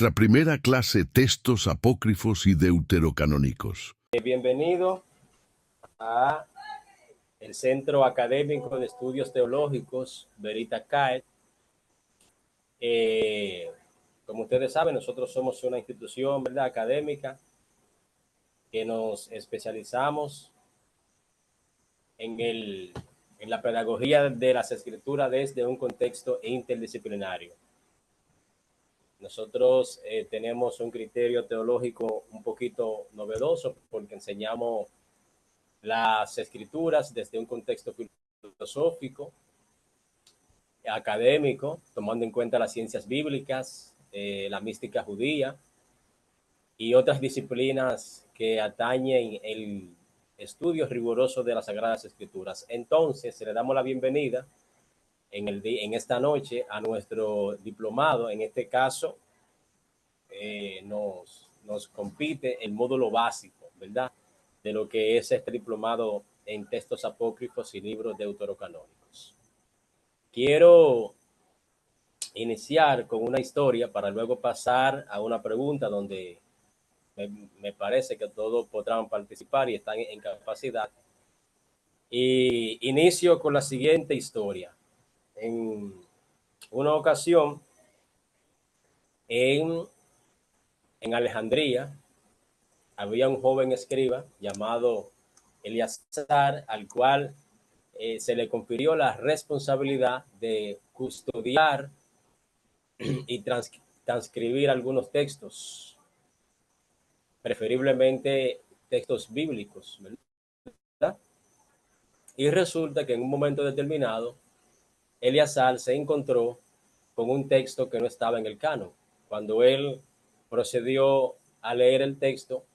nuestra primera clase Textos Apócrifos y Deuterocanónicos. Bienvenido a el Centro Académico de Estudios Teológicos Verita CAET. Como ustedes saben, nosotros somos una institución, ¿verdad?, académica que nos especializamos en la pedagogía de las escrituras desde un contexto interdisciplinario. Nosotros tenemos un criterio teológico un poquito novedoso porque enseñamos las escrituras desde un contexto filosófico, académico, tomando en cuenta las ciencias bíblicas, la mística judía y otras disciplinas que atañen el estudio riguroso de las Sagradas Escrituras. Entonces, le damos la bienvenida en esta noche a nuestro diplomado. En este caso, nos compite el módulo básico, ¿verdad?, de lo que es este diplomado en textos apócrifos y libros deuterocanónicos. Quiero iniciar con una historia para luego pasar a una pregunta donde me parece que todos podrán participar y están en capacidad. Y inicio con la siguiente historia. En una ocasión, en Alejandría, había un joven escriba llamado Eleazar, al cual se le confirió la responsabilidad de custodiar y transcribir algunos textos, preferiblemente textos bíblicos, ¿verdad? Y resulta que en un momento determinado, Eleazar se encontró con un texto que no estaba en el canon. Cuando él procedió a leer el texto,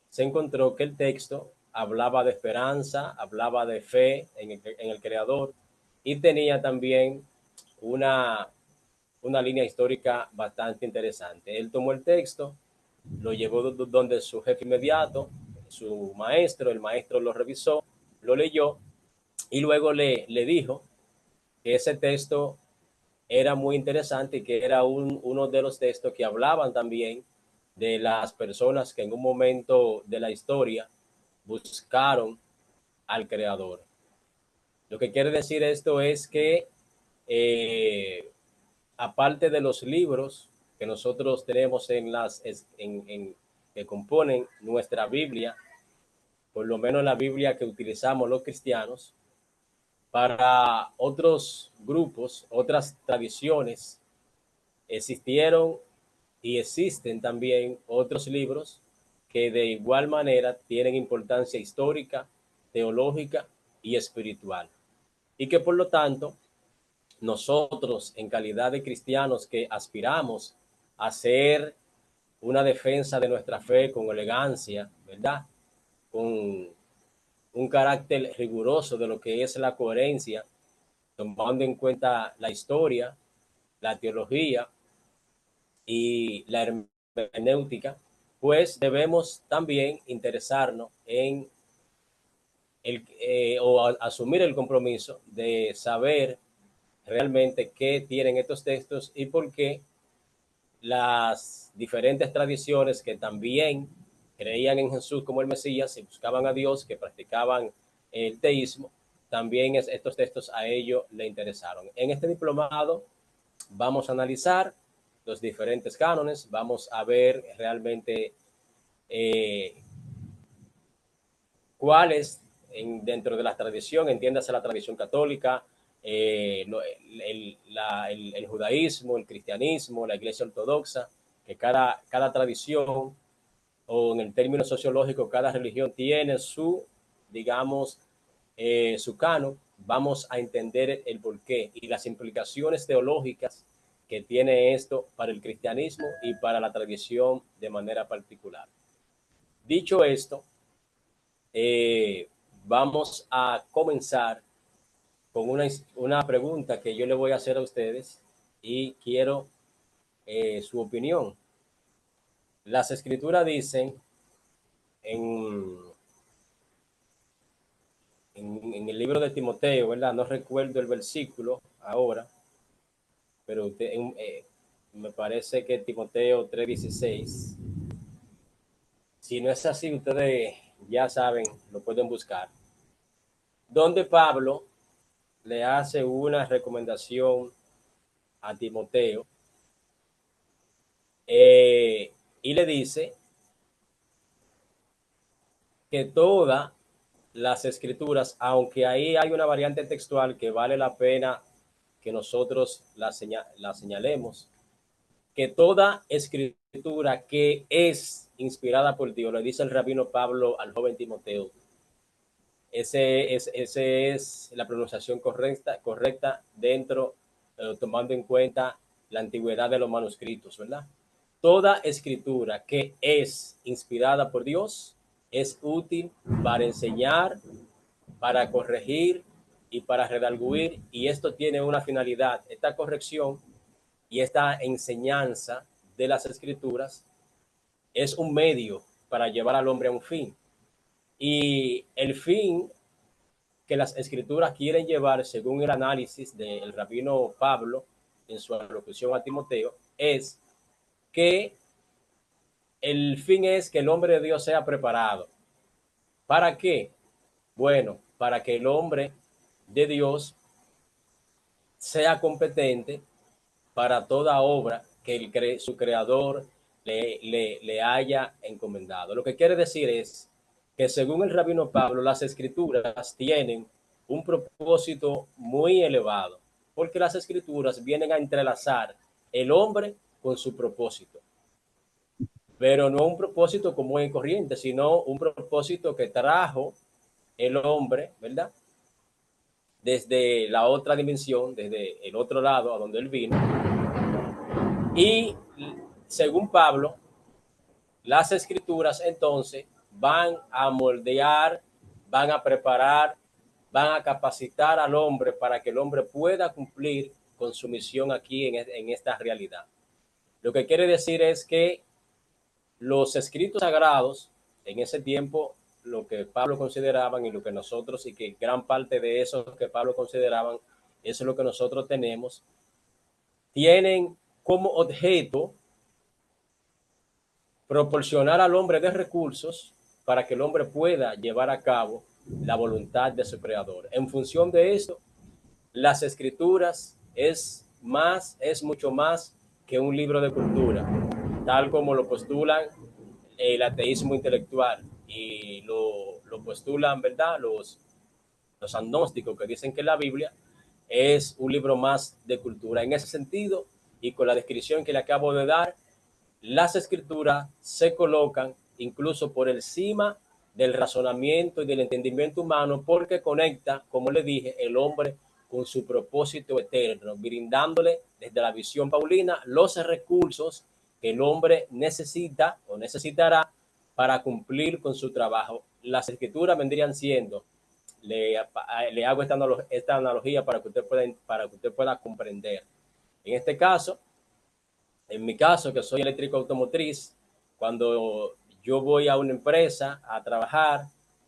se encontró que el texto hablaba de esperanza, hablaba de fe en el Creador y tenía también una línea histórica bastante interesante. Él tomó el texto, lo llevó donde su jefe inmediato, su maestro, el maestro lo revisó, lo leyó y luego le dijo que ese texto era muy interesante y que era uno de los textos que hablaban también de las personas que en un momento de la historia buscaron al Creador. Lo que quiere decir esto es que aparte de los libros que nosotros tenemos que componen nuestra Biblia, por lo menos la Biblia que utilizamos los cristianos, para otros grupos, otras tradiciones, existieron y existen también otros libros que de igual manera tienen importancia histórica, teológica y espiritual. Y que por lo tanto, nosotros en calidad de cristianos que aspiramos a hacer una defensa de nuestra fe con elegancia, ¿verdad?, con un carácter riguroso de lo que es la coherencia, tomando en cuenta la historia, la teología y la hermenéutica, pues debemos también interesarnos en asumir el compromiso de saber realmente qué tienen estos textos y por qué las diferentes tradiciones que también creían en Jesús como el Mesías y buscaban a Dios, que practicaban el teísmo, también estos textos a ellos le interesaron. En este diplomado vamos a analizar los diferentes cánones, vamos a ver realmente cuáles dentro de la tradición, entiéndase la tradición católica, el judaísmo, el cristianismo, la iglesia ortodoxa, que cada tradición, o en el término sociológico, cada religión tiene su, digamos, su canon. Vamos a entender el porqué y las implicaciones teológicas que tiene esto para el cristianismo y para la tradición de manera particular. Dicho esto, vamos a comenzar con una pregunta que yo le voy a hacer a ustedes y quiero su opinión. Las escrituras dicen en el libro de Timoteo, ¿verdad? No recuerdo el versículo ahora, pero me parece que Timoteo 3:16. Si no es así, ustedes ya saben, lo pueden buscar. Donde Pablo le hace una recomendación a Timoteo y le dice que todas las escrituras, aunque ahí hay una variante textual que vale la pena que nosotros la señalemos, que toda escritura que es inspirada por Dios, le dice el rabino Pablo al joven Timoteo, ese es la pronunciación correcta dentro, tomando en cuenta la antigüedad de los manuscritos, ¿verdad? Toda escritura que es inspirada por Dios es útil para enseñar, para corregir y para redarguir, y esto tiene una finalidad. Esta corrección y esta enseñanza de las escrituras es un medio para llevar al hombre a un fin. Y el fin que las escrituras quieren llevar, según el análisis del rabino Pablo en su alocución a Timoteo, es que el fin es que el hombre de Dios sea preparado. ¿Para qué? Bueno, para que el hombre de Dios sea competente para toda obra que su creador le haya encomendado. Lo que quiere decir es que según el rabino Pablo, las escrituras tienen un propósito muy elevado, porque las escrituras vienen a entrelazar el hombre con su propósito, pero no un propósito común y corriente, sino un propósito que trajo el hombre, ¿verdad? Desde la otra dimensión, desde el otro lado a donde él vino. Y según Pablo, las escrituras entonces van a moldear, van a preparar, van a capacitar al hombre para que el hombre pueda cumplir con su misión aquí en esta realidad. Lo que quiere decir es que los escritos sagrados, en ese tiempo, lo que Pablo consideraban y lo que nosotros, y que gran parte de eso que Pablo consideraban, eso es lo que nosotros tenemos, tienen como objeto proporcionar al hombre de recursos para que el hombre pueda llevar a cabo la voluntad de su creador. En función de eso, las escrituras es mucho más que un libro de cultura, tal como lo postulan el ateísmo intelectual y lo postulan, ¿verdad? Los agnósticos que dicen que la Biblia es un libro más de cultura. En ese sentido, y con la descripción que le acabo de dar, las escrituras se colocan incluso por encima del razonamiento y del entendimiento humano porque conecta, como le dije, el hombre con su propósito eterno, brindándole desde la visión paulina los recursos que el hombre necesita o necesitará para cumplir con su trabajo. Las escrituras vendrían siendo, le hago esta analogía para que usted pueda comprender. En este caso, en mi caso, que soy eléctrico automotriz, cuando yo voy a una empresa a trabajar,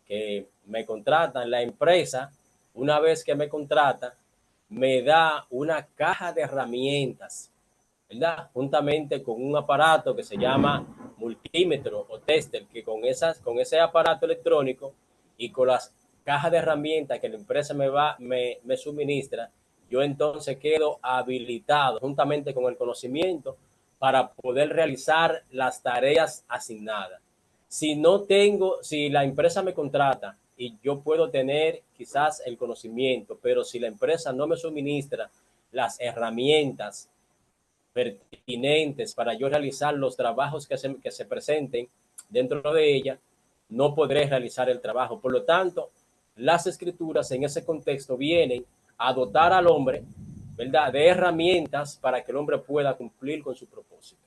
que me contratan, la empresa, una vez que me contrata, me da una caja de herramientas, ¿verdad? Juntamente con un aparato que se llama multímetro o tester, que con ese aparato electrónico y con las cajas de herramientas que la empresa me suministra, yo entonces quedo habilitado juntamente con el conocimiento para poder realizar las tareas asignadas. Si la empresa me contrata y yo puedo tener quizás el conocimiento, pero si la empresa no me suministra las herramientas pertinentes para yo realizar los trabajos que se presenten dentro de ella, no podré realizar el trabajo. Por lo tanto, las escrituras en ese contexto vienen a dotar al hombre, ¿verdad?, de herramientas para que el hombre pueda cumplir con su propósito.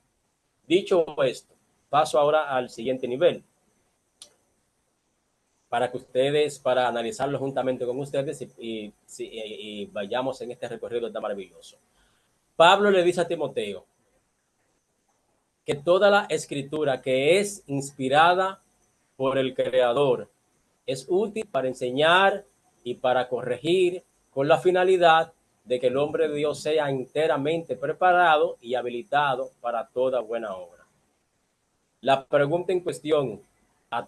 Dicho esto, paso ahora al siguiente nivel, para analizarlo juntamente con ustedes y vayamos en este recorrido tan maravilloso. Pablo le dice a Timoteo que toda la escritura que es inspirada por el Creador es útil para enseñar y para corregir con la finalidad de que el hombre de Dios sea enteramente preparado y habilitado para toda buena obra. La pregunta en cuestión a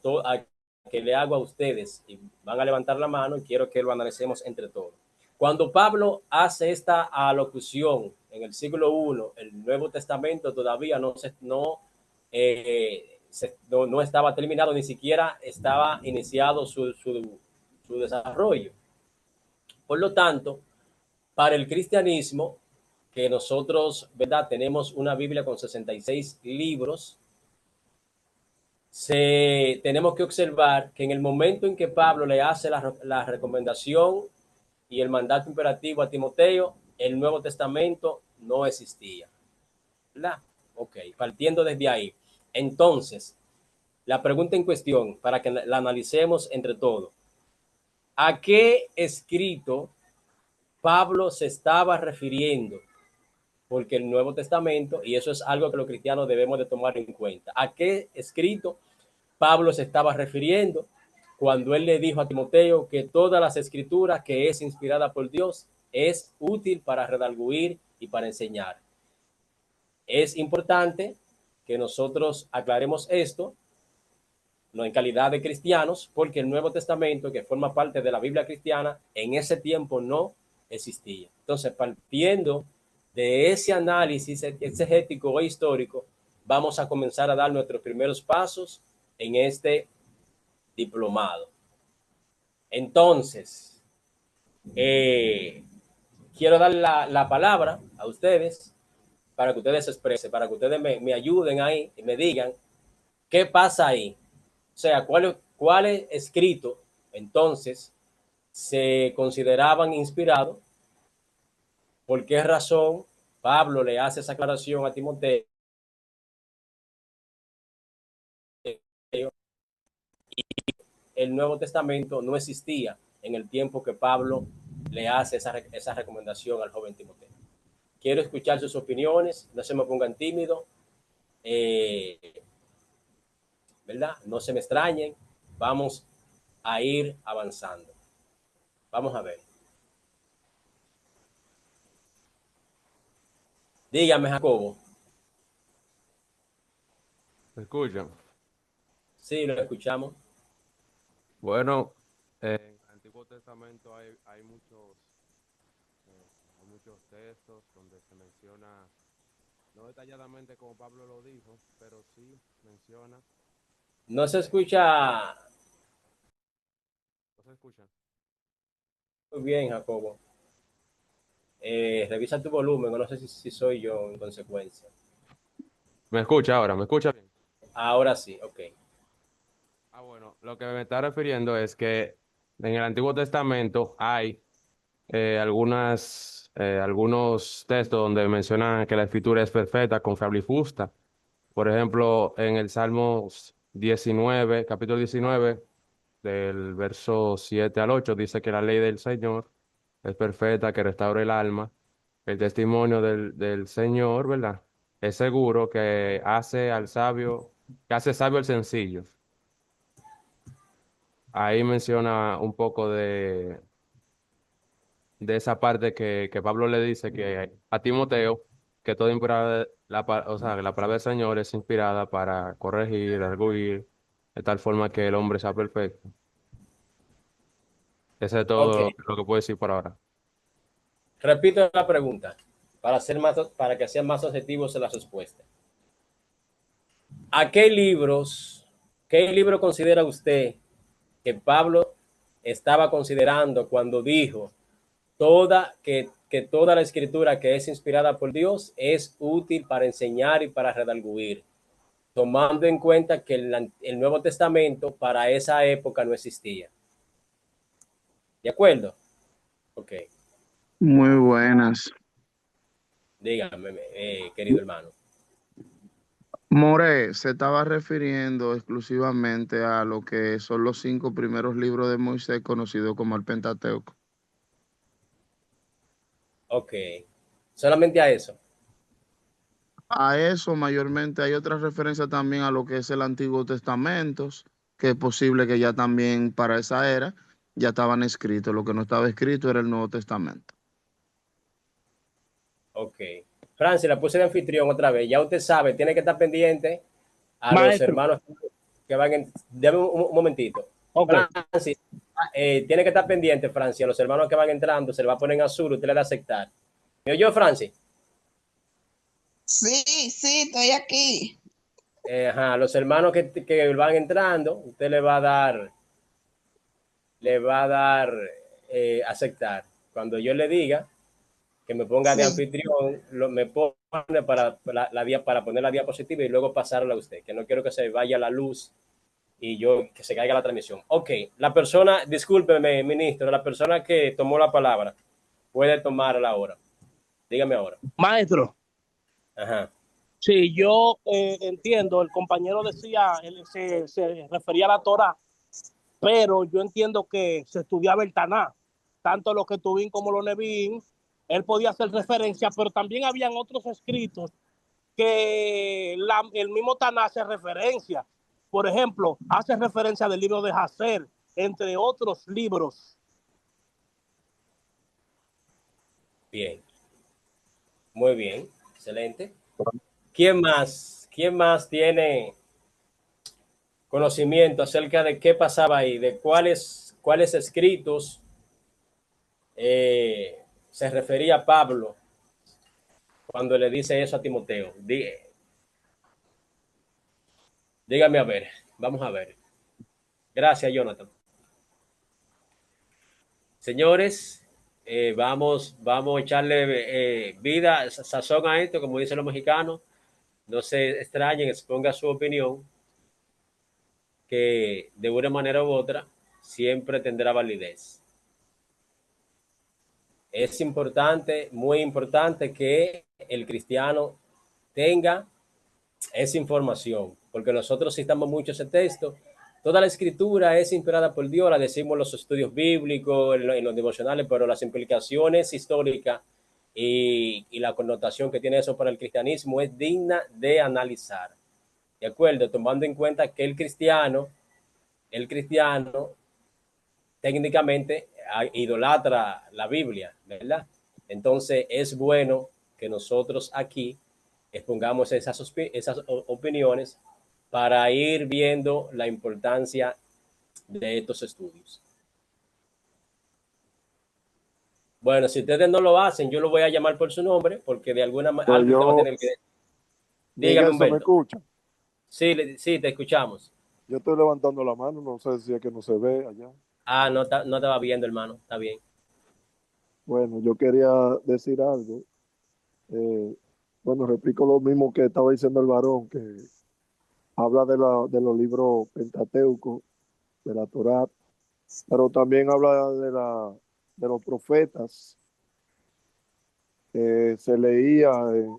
que le hago a ustedes, y van a levantar la mano y quiero que lo analicemos entre todos. Cuando Pablo hace esta alocución en el siglo I, el Nuevo Testamento todavía no estaba terminado, ni siquiera estaba iniciado su desarrollo. Por lo tanto, para el cristianismo, que nosotros, ¿verdad? Tenemos una Biblia con 66 libros, tenemos que observar que en el momento en que Pablo le hace la recomendación y el mandato imperativo a Timoteo, el Nuevo Testamento no existía. ¿Verdad? Ok, partiendo desde ahí. Entonces, la pregunta en cuestión, para que la analicemos entre todos, ¿a qué escrito Pablo se estaba refiriendo? Porque el Nuevo Testamento, y eso es algo que los cristianos debemos de tomar en cuenta, ¿a qué escrito Pablo se estaba refiriendo cuando él le dijo a Timoteo que todas las escrituras que es inspirada por Dios es útil para redarguir y para enseñar? Es importante que nosotros aclaremos esto, no en calidad de cristianos, porque el Nuevo Testamento, que forma parte de la Biblia cristiana, en ese tiempo no existía. Entonces, partiendo de ese análisis exegético e histórico, vamos a comenzar a dar nuestros primeros pasos en este diplomado. Entonces, quiero dar la palabra a ustedes para que ustedes se expresen, para que ustedes me ayuden ahí y me digan qué pasa ahí. O sea, cuál escrito entonces se consideraban inspirados, por qué razón Pablo le hace esa aclaración a Timoteo el Nuevo Testamento no existía en el tiempo que Pablo le hace esa recomendación al joven Timoteo. Quiero escuchar sus opiniones, no se me pongan tímidos, ¿verdad? No se me extrañen, vamos a ir avanzando. Vamos a ver. Dígame, Jacobo. ¿Me escuchan? Sí, lo escuchamos. Bueno, en el Antiguo Testamento hay muchos textos donde se menciona, no detalladamente como Pablo lo dijo, pero sí menciona. No se eh, escucha ¿No se escuchan? muy bien, Jacobo. Revisa tu volumen, no sé si soy yo en consecuencia. ¿Me escucha ahora? ¿Me escucha bien? Ahora sí, ok. Bueno, lo que me está refiriendo es que en el Antiguo Testamento hay algunos textos donde mencionan que la escritura es perfecta, confiable y justa. Por ejemplo, en el Salmo 19, capítulo 19, del verso 7 al 8, dice que la ley del Señor es perfecta, que restaura el alma. El testimonio del Señor, ¿verdad? Es seguro que hace sabio al sencillo. Ahí menciona un poco de esa parte que Pablo le dice que a Timoteo, que toda inspirada, o sea, que la palabra del Señor es inspirada para corregir, arguir, de tal forma que el hombre sea perfecto. Ese es Ok, todo lo que puedo decir por ahora. repito la pregunta para que sean más objetivos en la respuesta. ¿A qué libro considera usted que Pablo estaba considerando cuando dijo que toda la escritura que es inspirada por Dios es útil para enseñar y para redarguir, tomando en cuenta que el Nuevo Testamento para esa época no existía? ¿De acuerdo? Ok, Muy buenas. dígame, querido hermano. More se estaba refiriendo exclusivamente a lo que son los 5 primeros libros de Moisés, conocidos como el Pentateuco. Ok, solamente a eso. A eso mayormente hay otras referencias también a lo que es el Antiguo Testamento, que es posible que ya también para esa era ya estaban escritos. Lo que no estaba escrito era el Nuevo Testamento. Ok. Francis, la puse de anfitrión otra vez. Ya usted sabe, tiene que estar pendiente a los Maestro, hermanos que van en... Dame un momentito. ok. Francis, tiene que estar pendiente, Francis, a los hermanos que van entrando, se le va a poner en azul, usted le da a aceptar. ¿Me oyó, Francis? Sí, sí, estoy aquí. Ajá, los hermanos que van entrando, usted le va a dar aceptar. Cuando yo le diga que me ponga de Sí. anfitrión, me pone para poner la diapositiva y luego pasarla a usted, que no quiero que se vaya la luz y que se caiga la transmisión. Ok, la persona, discúlpeme, ministro, la persona que tomó la palabra puede tomarla ahora. Dígame ahora. Maestro, Ajá. sí, yo entiendo, el compañero decía, él se refería a la Torá, pero yo entiendo que se estudiaba el Taná, tanto lo que Tubín como los Nevín, él podía hacer referencia, pero también habían otros escritos que el mismo Taná hace referencia. Por ejemplo, hace referencia del libro de Hazer, entre otros libros. Bien. Muy bien. Excelente. ¿Quién más? ¿Quién más tiene conocimiento acerca de qué pasaba ahí, de cuáles escritos se refería Pablo cuando le dice eso a Timoteo? Dígame a ver, vamos a ver. Gracias, Jonathan. Señores, vamos a echarle vida, sazón a esto, como dicen los mexicanos. No se extrañen, exponga su opinión, que de una manera u otra siempre tendrá validez. Es importante, muy importante, que el cristiano tenga esa información, porque nosotros citamos mucho ese texto. Toda la escritura es inspirada por Dios, la decimos en los estudios bíblicos, en los devocionales, pero las implicaciones históricas y la connotación que tiene eso para el cristianismo es digna de analizar. ¿De acuerdo? Tomando en cuenta que el cristiano técnicamente idolatra la Biblia, ¿verdad? Entonces es bueno que nosotros aquí expongamos esas opiniones para ir viendo la importancia de estos estudios. Bueno, si ustedes no lo hacen, yo lo voy a llamar por su nombre, porque de alguna manera Pues usted va a yo, tener que... Dígame, Miguel, ¿se me Humberto. escucha? Sí, sí, te escuchamos. Yo estoy levantando la mano, no sé si es que no se ve allá. Ah, no, no te va viendo, hermano. Está bien. Bueno, yo quería decir algo. Eh, bueno, replico lo mismo que estaba diciendo el varón, que habla de los libros pentateucos, de la Torá, pero también habla de los profetas que se leía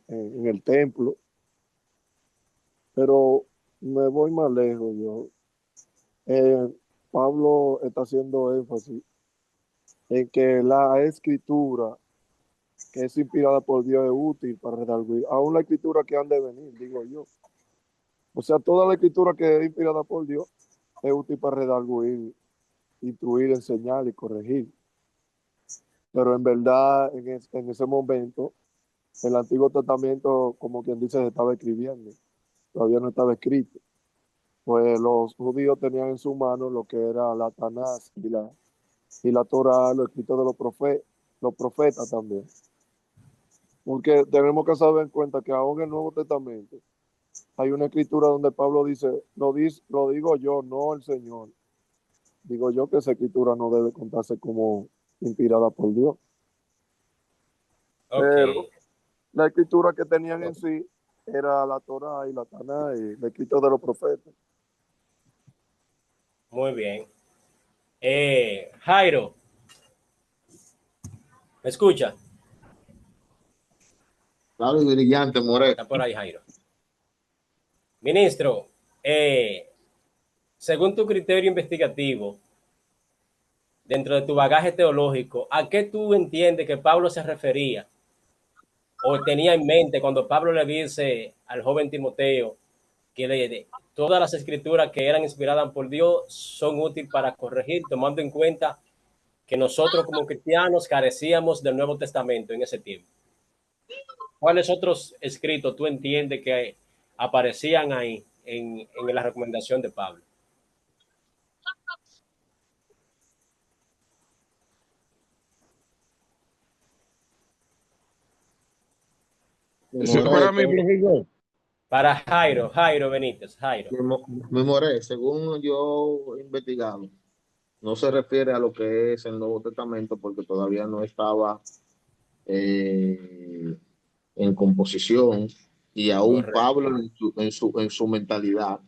en el templo, pero me voy más lejos yo. Eh, Pablo está haciendo énfasis en que la escritura que es inspirada por Dios es útil para redarguir, aún la escritura que han de venir, digo yo. O sea, toda la escritura que es inspirada por Dios es útil para redarguir, instruir, enseñar y corregir. Pero en verdad, en ese momento, el Antiguo Testamento, como quien dice, se estaba escribiendo, todavía no estaba escrito. Pues los judíos tenían en su mano lo que era la Tanás y la Torá, lo escrito de los profetas también. Porque tenemos que saber en cuenta que aún en el Nuevo Testamento hay una escritura donde Pablo dice, lo digo yo, no el Señor. Digo yo que esa escritura no debe contarse como inspirada por Dios. Ok, Pero la escritura que tenían en sí era la Torá y la Taná y el escrito de los profetas. muy bien. Jairo, ¿me escucha? Claro y brillante, More. Está por ahí, Jairo. Ministro, según tu criterio investigativo, dentro de tu bagaje teológico, ¿a qué tú entiendes que Pablo se refería o tenía en mente cuando Pablo le dice al joven Timoteo que todas las escrituras que eran inspiradas por Dios son útiles para corregir, tomando en cuenta que nosotros como cristianos carecíamos del Nuevo Testamento en ese tiempo? ¿Cuáles otros escritos tú entiendes que aparecían ahí en la recomendación de Pablo? Me Eso es moré, para mí, profesor. Para Jairo Benítez, Jairo. me moré. Según yo he investigado, no se refiere a lo que es el Nuevo Testamento porque todavía no estaba eh, en composición y aún Correcto. Pablo en su mentalidad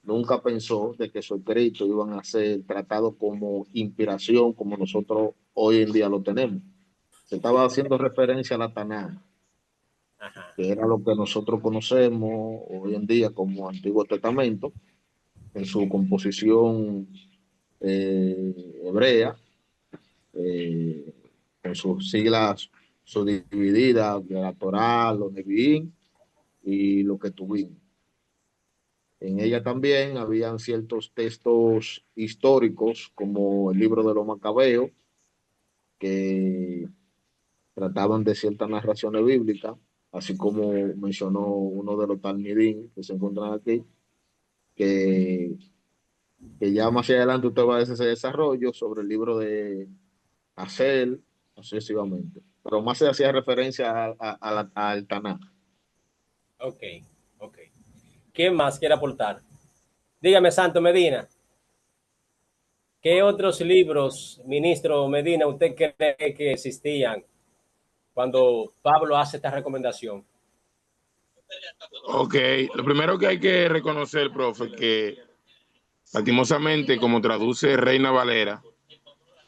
nunca pensó de que su escrito iban a ser tratados como inspiración como nosotros hoy en día lo tenemos. Se estaba haciendo referencia a la Tanakh, Ajá. que era lo que nosotros conocemos hoy en día como Antiguo Testamento, en su composición hebrea, eh, con sus siglas subdivididas, de la Torá, los Nevi'im y lo que tuvimos. En ella también habían ciertos textos históricos, como el libro de los Macabeos, que trataban de ciertas narraciones bíblicas, así como mencionó uno de los Talmidim que se encuentran aquí, que, que ya más adelante usted va a ver ese desarrollo sobre el libro de Hazel, sucesivamente. Pero más se hacía referencia al Tanakh. Ok, ok. ¿Quién más quiere aportar? Dígame, Santo Medina, ¿qué otros libros, ministro Medina, usted cree que existían cuando Pablo hace esta recomendación? Ok, lo primero que hay que reconocer, profe, que lastimosamente, como traduce Reina Valera,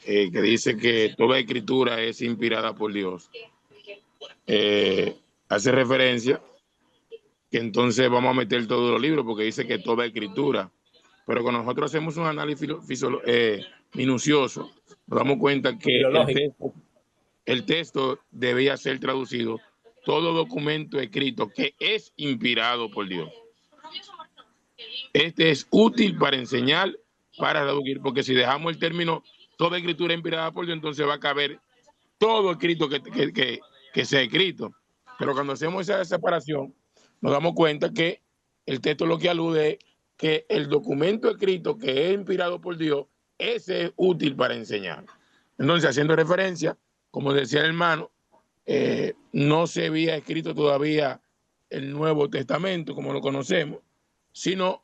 que dice que toda escritura es inspirada por Dios, hace referencia que entonces vamos a meter todos los libros porque dice que toda escritura. Pero cuando nosotros hacemos un análisis minucioso, nos damos cuenta que Filológico. el texto debía ser traducido todo documento escrito que es inspirado por Dios. Este es útil para enseñar, para reducir, porque si dejamos el término toda escritura inspirada por Dios, entonces va a caber todo escrito que sea escrito. Pero cuando hacemos esa separación, nos damos cuenta que el texto lo que alude es que el documento escrito que es inspirado por Dios, ese es útil para enseñar. Entonces, haciendo referencia, como decía el hermano, no se había escrito todavía el Nuevo Testamento como lo conocemos, sino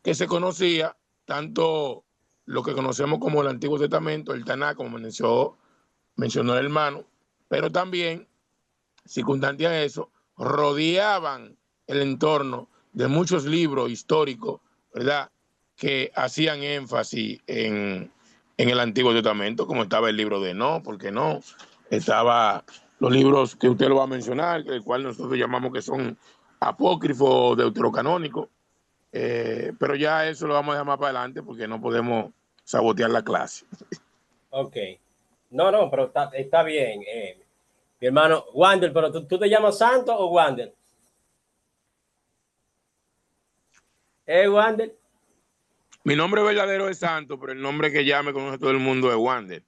que se conocía tanto lo que conocemos como el Antiguo Testamento, el Tanakh, como mencionó el hermano, pero también, circundante a eso, rodeaban el entorno de muchos libros históricos, ¿verdad?, que hacían énfasis en el Antiguo Testamento, como estaba el libro de No, porque no, estaba los libros que usted lo va a mencionar, el cual nosotros llamamos que son apócrifos deuterocanónicos, pero ya eso lo vamos a dejar más para adelante porque no podemos sabotear la clase. Ok. No, pero está bien. Mi hermano, Wander, pero ¿tú te llamas Santo o Wander? Wander. Mi nombre verdadero es Santo, pero el nombre que ya me conoce todo el mundo es Wander.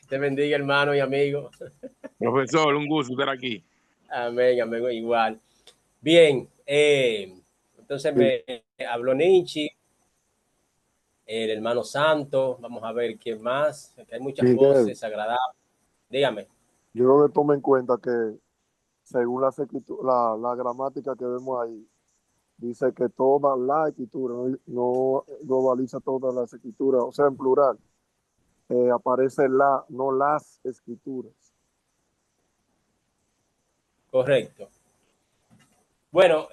Te bendiga, hermano y amigo. Profesor, un gusto estar aquí. Amén, amén, igual. Bien, entonces Sí, me habló Nietzsche, el hermano Santo, vamos a ver quién más, que hay muchas Miguel, voces agradables. Dígame. yo creo que tome en cuenta que según la gramática que vemos ahí, dice que toda la escritura, no globaliza todas las escrituras, o sea, en plural, aparece la, no las escrituras. Correcto. Bueno,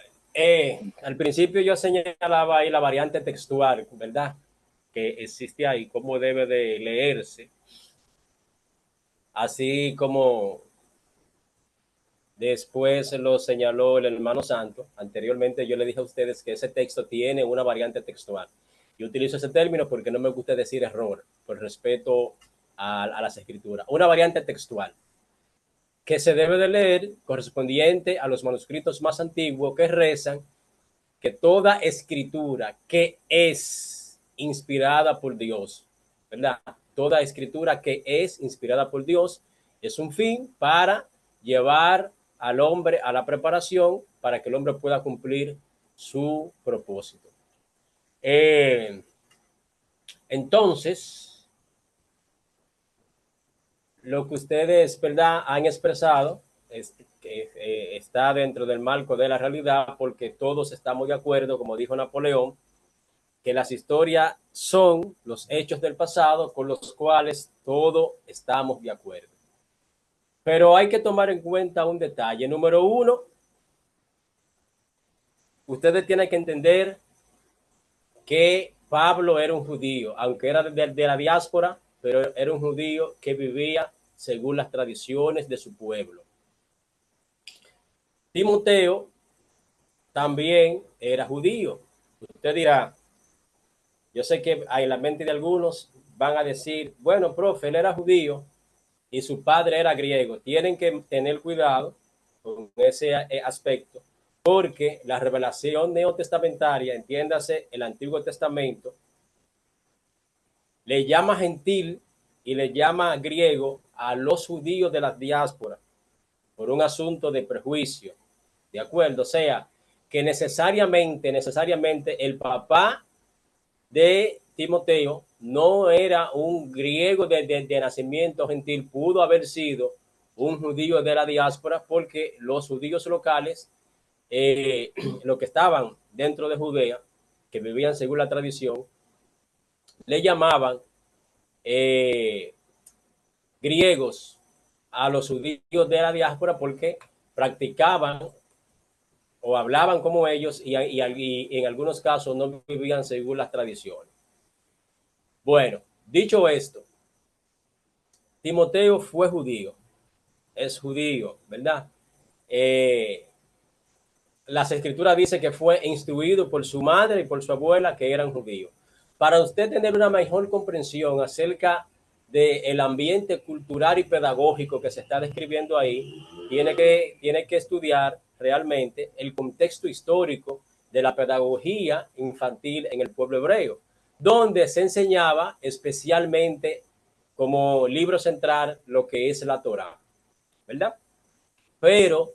al principio yo señalaba ahí la variante textual, ¿verdad? Que existe ahí, cómo debe de leerse, así como después lo señaló el hermano Santo. Anteriormente yo le dije a ustedes que ese texto tiene una variante textual. Yo utilizo ese término porque no me gusta decir error, por respeto a las escrituras. Una variante textual que se debe de leer correspondiente a los manuscritos más antiguos que rezan que toda escritura que es inspirada por Dios, ¿verdad? Toda escritura que es inspirada por Dios es un fin para llevar al hombre a la preparación para que el hombre pueda cumplir su propósito. Entonces, lo que ustedes, ¿verdad?, han expresado es que está dentro del marco de la realidad, porque todos estamos de acuerdo, como dijo Napoleón, que las historias son los hechos del pasado con los cuales todos estamos de acuerdo. Pero hay que tomar en cuenta un detalle. Número uno, ustedes tienen que entender que Pablo era un judío, aunque era de la diáspora, pero era un judío que vivía según las tradiciones de su pueblo. Timoteo también era judío. Usted dirá, yo sé que en la mente de algunos van a decir, bueno, profe, él era judío y su padre era griego. Tienen que tener cuidado con ese aspecto, porque la revelación neotestamentaria, entiéndase el Antiguo Testamento, le llama gentil y le llama griego a los judíos de la diáspora por un asunto de prejuicio, ¿de acuerdo? O sea, que necesariamente el papá de Timoteo no era un griego de nacimiento gentil, pudo haber sido un judío de la diáspora, porque los judíos locales, los que estaban dentro de Judea, que vivían según la tradición, le llamaban griegos a los judíos de la diáspora porque practicaban o hablaban como ellos y en algunos casos no vivían según las tradiciones. Bueno, dicho esto, Timoteo fue judío, es judío, ¿verdad? Las escrituras dicen que fue instruido por su madre y por su abuela, que eran judíos. Para usted tener una mejor comprensión acerca del ambiente cultural y pedagógico que se está describiendo ahí, tiene que estudiar realmente el contexto histórico de la pedagogía infantil en el pueblo hebreo, donde se enseñaba especialmente como libro central lo que es la Torá, ¿verdad? Pero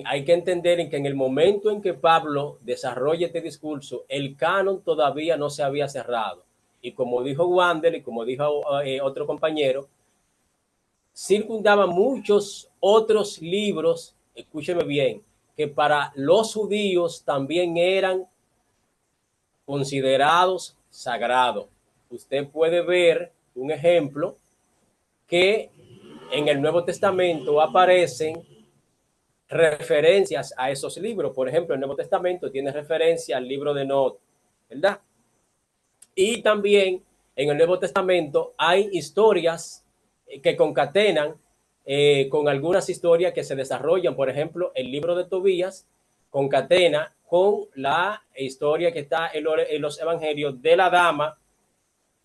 hay que entender en que en el momento en que Pablo desarrolla este discurso, el canon todavía no se había cerrado. Y como dijo Wander y como dijo otro compañero, circundaban muchos otros libros, escúcheme bien, que para los judíos también eran considerados sagrados. Usted puede ver un ejemplo que en el Nuevo Testamento aparecen referencias a esos libros. Por ejemplo, el Nuevo Testamento tiene referencia al libro de Enoc, ¿verdad? Y también en el Nuevo Testamento hay historias que concatenan con algunas historias que se desarrollan. Por ejemplo, el libro de Tobías concatena con la historia que está en los evangelios de la dama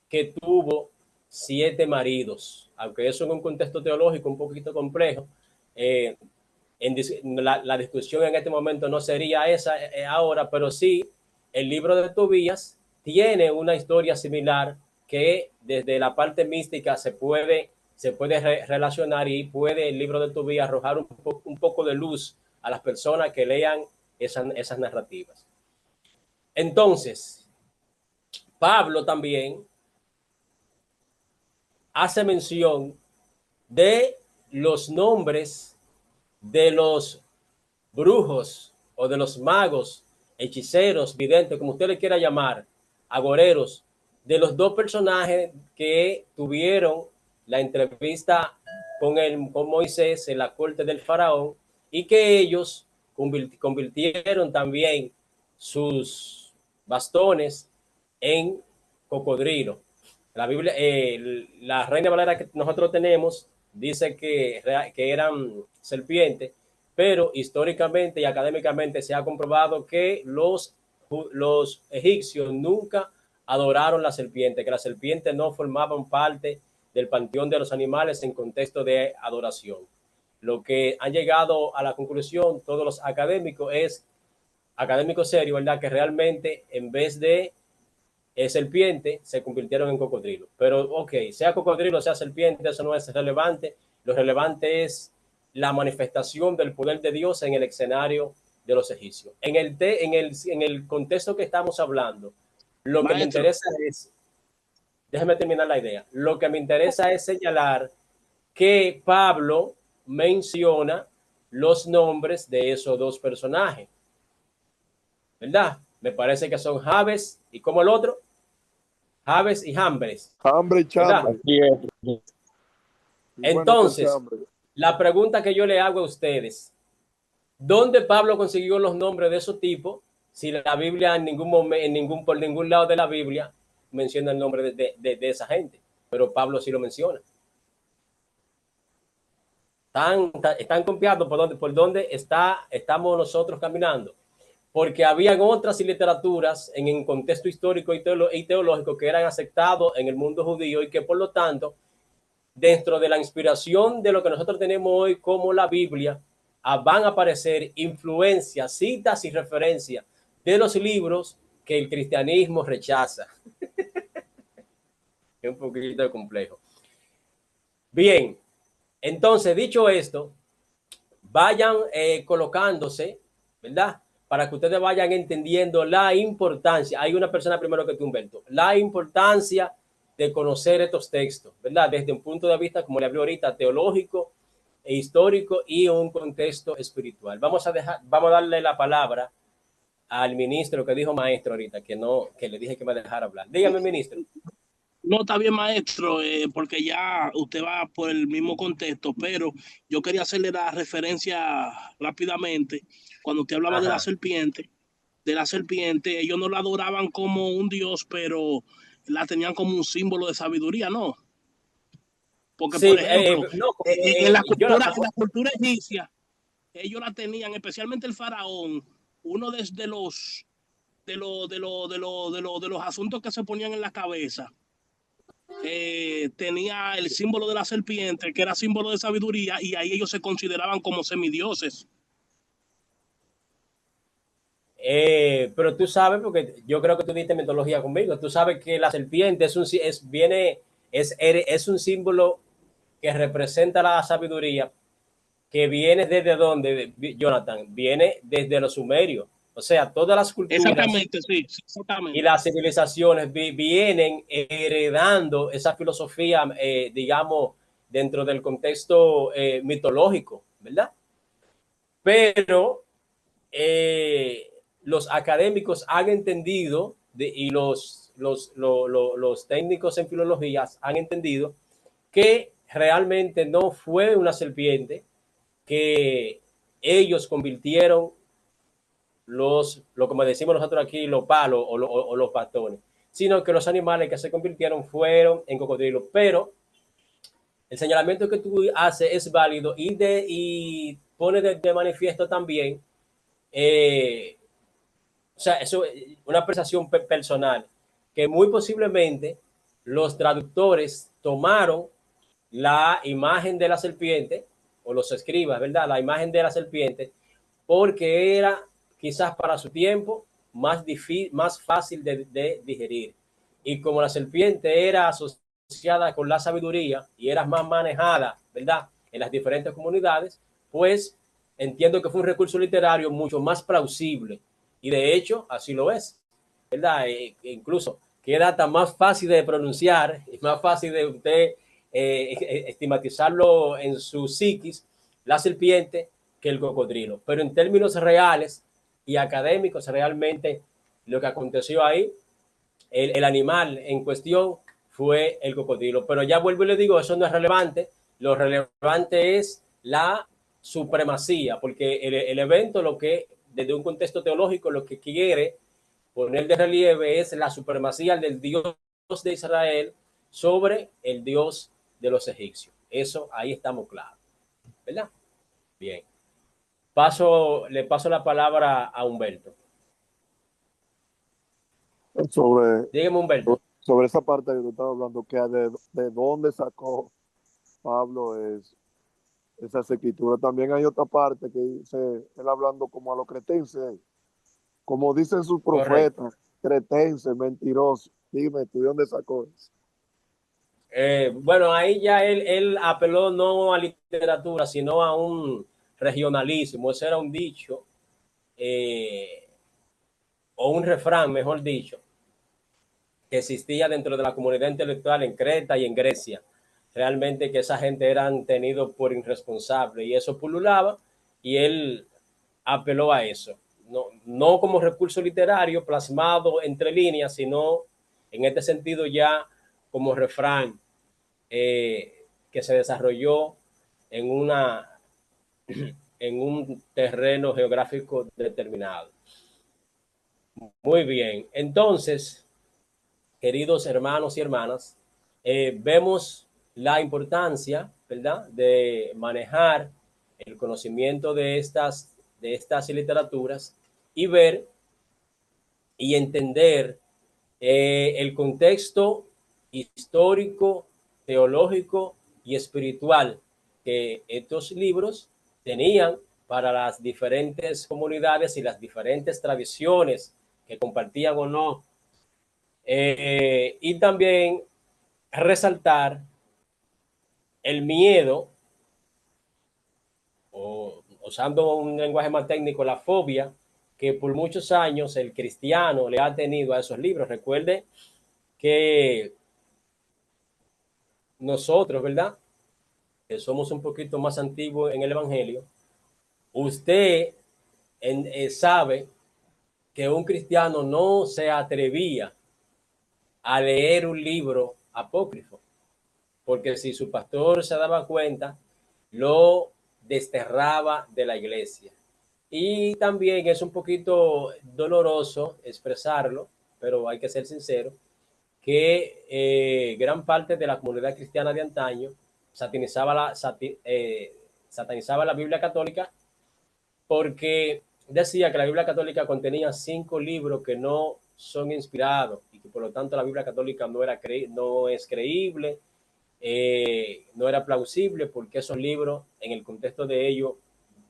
que tuvo 7 maridos. Aunque eso en un contexto teológico un poquito complejo, la discusión en este momento no sería esa ahora, pero sí el libro de Tobías tiene una historia similar que desde la parte mística se puede relacionar, y puede el libro de Tobías arrojar un poco de luz a las personas que lean esas narrativas. Entonces, Pablo también hace mención de los nombres de los brujos o de los magos, hechiceros, videntes, como usted le quiera llamar, agoreros, de los 2 personajes que tuvieron la entrevista con Moisés en la corte del faraón, y que ellos convirtieron también sus bastones en cocodrilo. La Biblia, la Reina Valera que nosotros tenemos, dice que eran serpientes, pero históricamente y académicamente se ha comprobado que los egipcios nunca adoraron la serpiente, que las serpientes no formaban parte del panteón de los animales en contexto de adoración. Lo que han llegado a la conclusión todos los académicos es, académicos serios, ¿verdad?, que realmente en vez de serpiente se convirtieron en cocodrilo. Pero ok, sea cocodrilo, sea serpiente, eso no es relevante. Lo relevante es la manifestación del poder de Dios en el escenario de los egipcios. En el contexto que estamos hablando, lo que me Maestro, interesa es, déjeme terminar la idea, lo que me interesa es señalar que Pablo menciona los nombres de esos dos personajes, ¿verdad? Me parece que son Jabes y como el otro, Jabes y Jambres, Hambre y ¿verdad? chambre. Así es. Y bueno que el Entonces, chambre. la pregunta que yo le hago a ustedes, ¿dónde Pablo consiguió los nombres de esos tipos? Si la Biblia en ningún momento, por ningún lado de la Biblia menciona el nombre de esa gente, pero Pablo sí lo menciona. Están confiados por dónde estamos nosotros caminando, porque habían otras literaturas en el contexto histórico y teológico que eran aceptados en el mundo judío y que por lo tanto, dentro de la inspiración de lo que nosotros tenemos hoy como la Biblia, van a aparecer influencias, citas y referencias de los libros que el cristianismo rechaza. Es un poquito complejo. Bien, entonces, dicho esto, vayan colocándose, ¿verdad? Para que ustedes vayan entendiendo la importancia. Hay una persona primero que tú, Humberto. La importancia de conocer estos textos, ¿verdad? Desde un punto de vista, como le hablé ahorita, teológico e histórico y un contexto espiritual. Vamos a darle la palabra al ministro que dijo maestro ahorita, que le dije que me dejara hablar. Dígame, ministro. no está bien, maestro, porque ya usted va por el mismo contexto, pero yo quería hacerle la referencia rápidamente. Cuando usted hablaba Ajá. de la serpiente, ellos no la adoraban como un dios, pero la tenían como un símbolo de sabiduría, ¿no? Porque, Sí, por ejemplo, no, en la cultura egipcia, ellos la tenían, especialmente el faraón, uno de los asuntos que se ponían en la cabeza. Tenía el símbolo de la serpiente, que era símbolo de sabiduría, y ahí ellos se consideraban como semidioses. Pero tú sabes, porque yo creo que tú diste mitología conmigo, tú sabes que la serpiente es un símbolo que representa la sabiduría, que viene desde donde, Jonathan, viene desde los sumerios. O sea, todas las culturas Exactamente, sí, exactamente. y las civilizaciones vienen heredando esa filosofía, digamos, dentro del contexto mitológico, ¿verdad? Pero los académicos han entendido y los técnicos en filologías han entendido que realmente no fue una serpiente, que ellos convirtieron lo como decimos nosotros aquí, los palos o los bastones, sino que los animales que se convirtieron fueron en cocodrilos. Pero el señalamiento que tú haces es válido y pone de manifiesto también, o sea, eso es una apreciación personal, que muy posiblemente los traductores tomaron la imagen de la serpiente, o los escribas, ¿verdad? La imagen de la serpiente, porque era quizás para su tiempo más fácil de digerir. Y como la serpiente era asociada con la sabiduría y era más manejada, ¿verdad? En las diferentes comunidades, pues entiendo que fue un recurso literario mucho más plausible. Y de hecho, así lo es, ¿verdad? Incluso queda tan más fácil de pronunciar y más fácil de usted estigmatizarlo en su psiquis, la serpiente, que el cocodrilo. Pero en términos reales y académicos, realmente lo que aconteció ahí, el animal en cuestión fue el cocodrilo. Pero ya vuelvo y le digo, eso no es relevante. Lo relevante es la supremacía, porque el evento, lo que desde un contexto teológico, lo que quiere poner de relieve es la supremacía del Dios de Israel sobre el Dios de los egipcios. Eso ahí estamos claros, ¿verdad? Bien. Le paso la palabra a Humberto. Dígame, Humberto. Sobre esa parte que tú estabas hablando, que de dónde sacó Pablo esas escrituras. También hay otra parte que dice, él hablando como a los cretenses, como dicen sus profetas, cretenses, mentirosos. Dime, ¿tú de dónde sacó eso? Bueno, ahí ya él apeló no a literatura, sino a un regionalismo. Ese era un dicho, eh, o un refrán, mejor dicho, que existía dentro de la comunidad intelectual en Creta y en Grecia. Realmente que esa gente eran tenidos por irresponsables y eso pululaba y él apeló a eso. No, no como recurso literario plasmado entre líneas, sino en este sentido ya como refrán que se desarrolló en, una, en un terreno geográfico determinado. Muy bien, entonces, queridos hermanos y hermanas, vemos la importancia, ¿verdad?, de manejar el conocimiento de estas literaturas y ver y entender el contexto histórico, teológico y espiritual que estos libros tenían para las diferentes comunidades y las diferentes tradiciones que compartían o no. Y también resaltar el miedo, o usando un lenguaje más técnico, la fobia que por muchos años el cristiano le ha tenido a esos libros. Recuerde que nosotros, ¿verdad?, que somos un poquito más antiguos en el Evangelio, usted sabe que un cristiano no se atrevía a leer un libro apócrifo, porque si su pastor se daba cuenta, lo desterraba de la iglesia. Y también es un poquito doloroso expresarlo, pero hay que ser sincero, que gran parte de la comunidad cristiana de antaño satanizaba la Biblia católica porque decía que la Biblia católica contenía 5 libros que no son inspirados y que por lo tanto la Biblia católica no es creíble, no era plausible porque esos libros en el contexto de ellos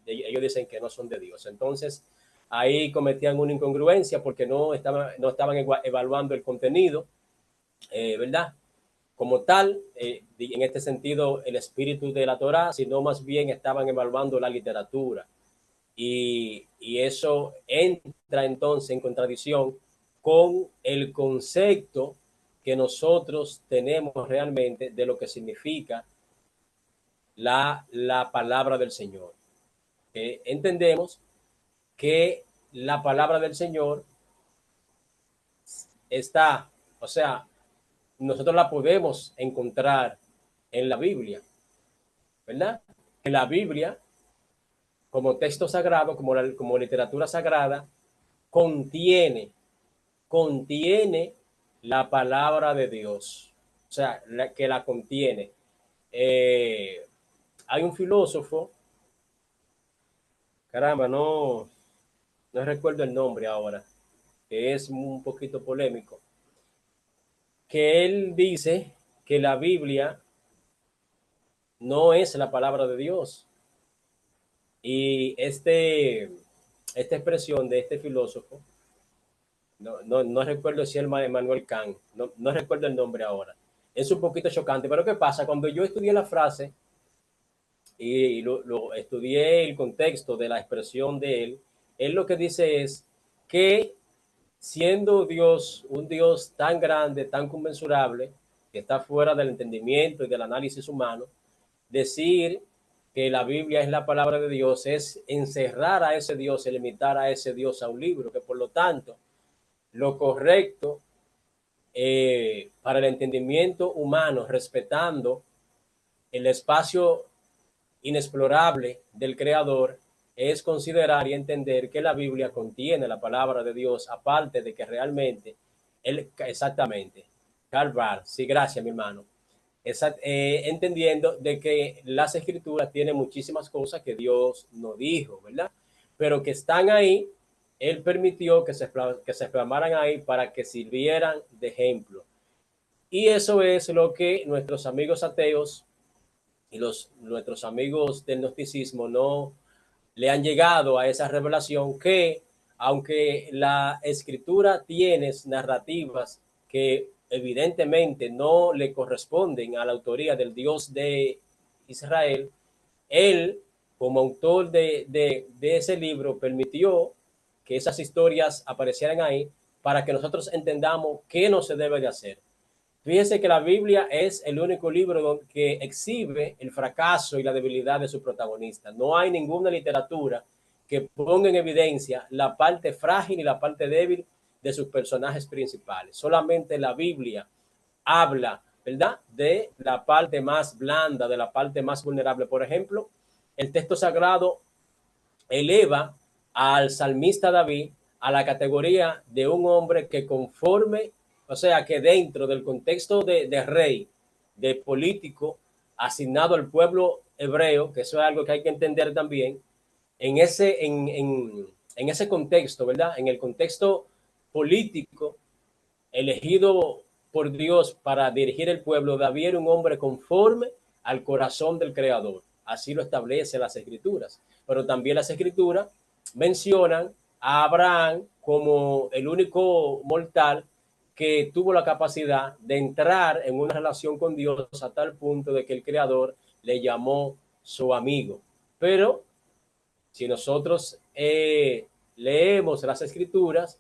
dicen que no son de Dios. Entonces ahí cometían una incongruencia porque no estaban evaluando el contenido, ¿verdad?, como tal, en este sentido, el espíritu de la Torá, sino más bien estaban evaluando la literatura. Y eso entra entonces en contradicción con el concepto que nosotros tenemos realmente de lo que significa la palabra del Señor. Entendemos que la palabra del Señor está, o sea, nosotros la podemos encontrar en la Biblia, ¿verdad? En la Biblia, como texto sagrado, como literatura sagrada, contiene la palabra de Dios, o sea, que la contiene. Hay un filósofo, caramba, no recuerdo el nombre ahora, que es un poquito polémico, que él dice que la Biblia no es la palabra de Dios. Y esta expresión de este filósofo, no recuerdo si es Emmanuel Kant, no recuerdo el nombre ahora, es un poquito chocante, pero ¿qué pasa? Cuando yo estudié la frase y lo estudié el contexto de la expresión de él lo que dice es que siendo Dios un Dios tan grande, tan conmensurable, que está fuera del entendimiento y del análisis humano, decir que la Biblia es la palabra de Dios es encerrar a ese Dios y limitar a ese Dios a un libro, que por lo tanto lo correcto para el entendimiento humano, respetando el espacio inexplorable del Creador, es considerar y entender que la Biblia contiene la palabra de Dios, aparte de que realmente, exactamente, Karl Barth, sí, gracias mi hermano, entendiendo de que las escrituras tienen muchísimas cosas que Dios no dijo, ¿verdad? Pero que están ahí, Él permitió que se plasmaran ahí para que sirvieran de ejemplo. Y eso es lo que nuestros amigos ateos y nuestros amigos del gnosticismo no le han llegado a esa revelación que, aunque la escritura tiene narrativas que evidentemente no le corresponden a la autoría del Dios de Israel, él, como autor de ese libro, permitió que esas historias aparecieran ahí para que nosotros entendamos qué no se debe de hacer. Fíjense que la Biblia es el único libro que exhibe el fracaso y la debilidad de su protagonista. No hay ninguna literatura que ponga en evidencia la parte frágil y la parte débil de sus personajes principales. Solamente la Biblia habla, ¿verdad?, de la parte más blanda, de la parte más vulnerable. Por ejemplo, el texto sagrado eleva al salmista David a la categoría de un hombre que conforme, o sea, que dentro del contexto de rey, de político, asignado al pueblo hebreo, que eso es algo que hay que entender también, en ese contexto, ¿verdad? En el contexto político elegido por Dios para dirigir el pueblo, David era un hombre conforme al corazón del Creador. Así lo establecen las Escrituras. Pero también las Escrituras mencionan a Abraham como el único mortal que tuvo la capacidad de entrar en una relación con Dios a tal punto de que el Creador le llamó su amigo. Pero si nosotros leemos las Escrituras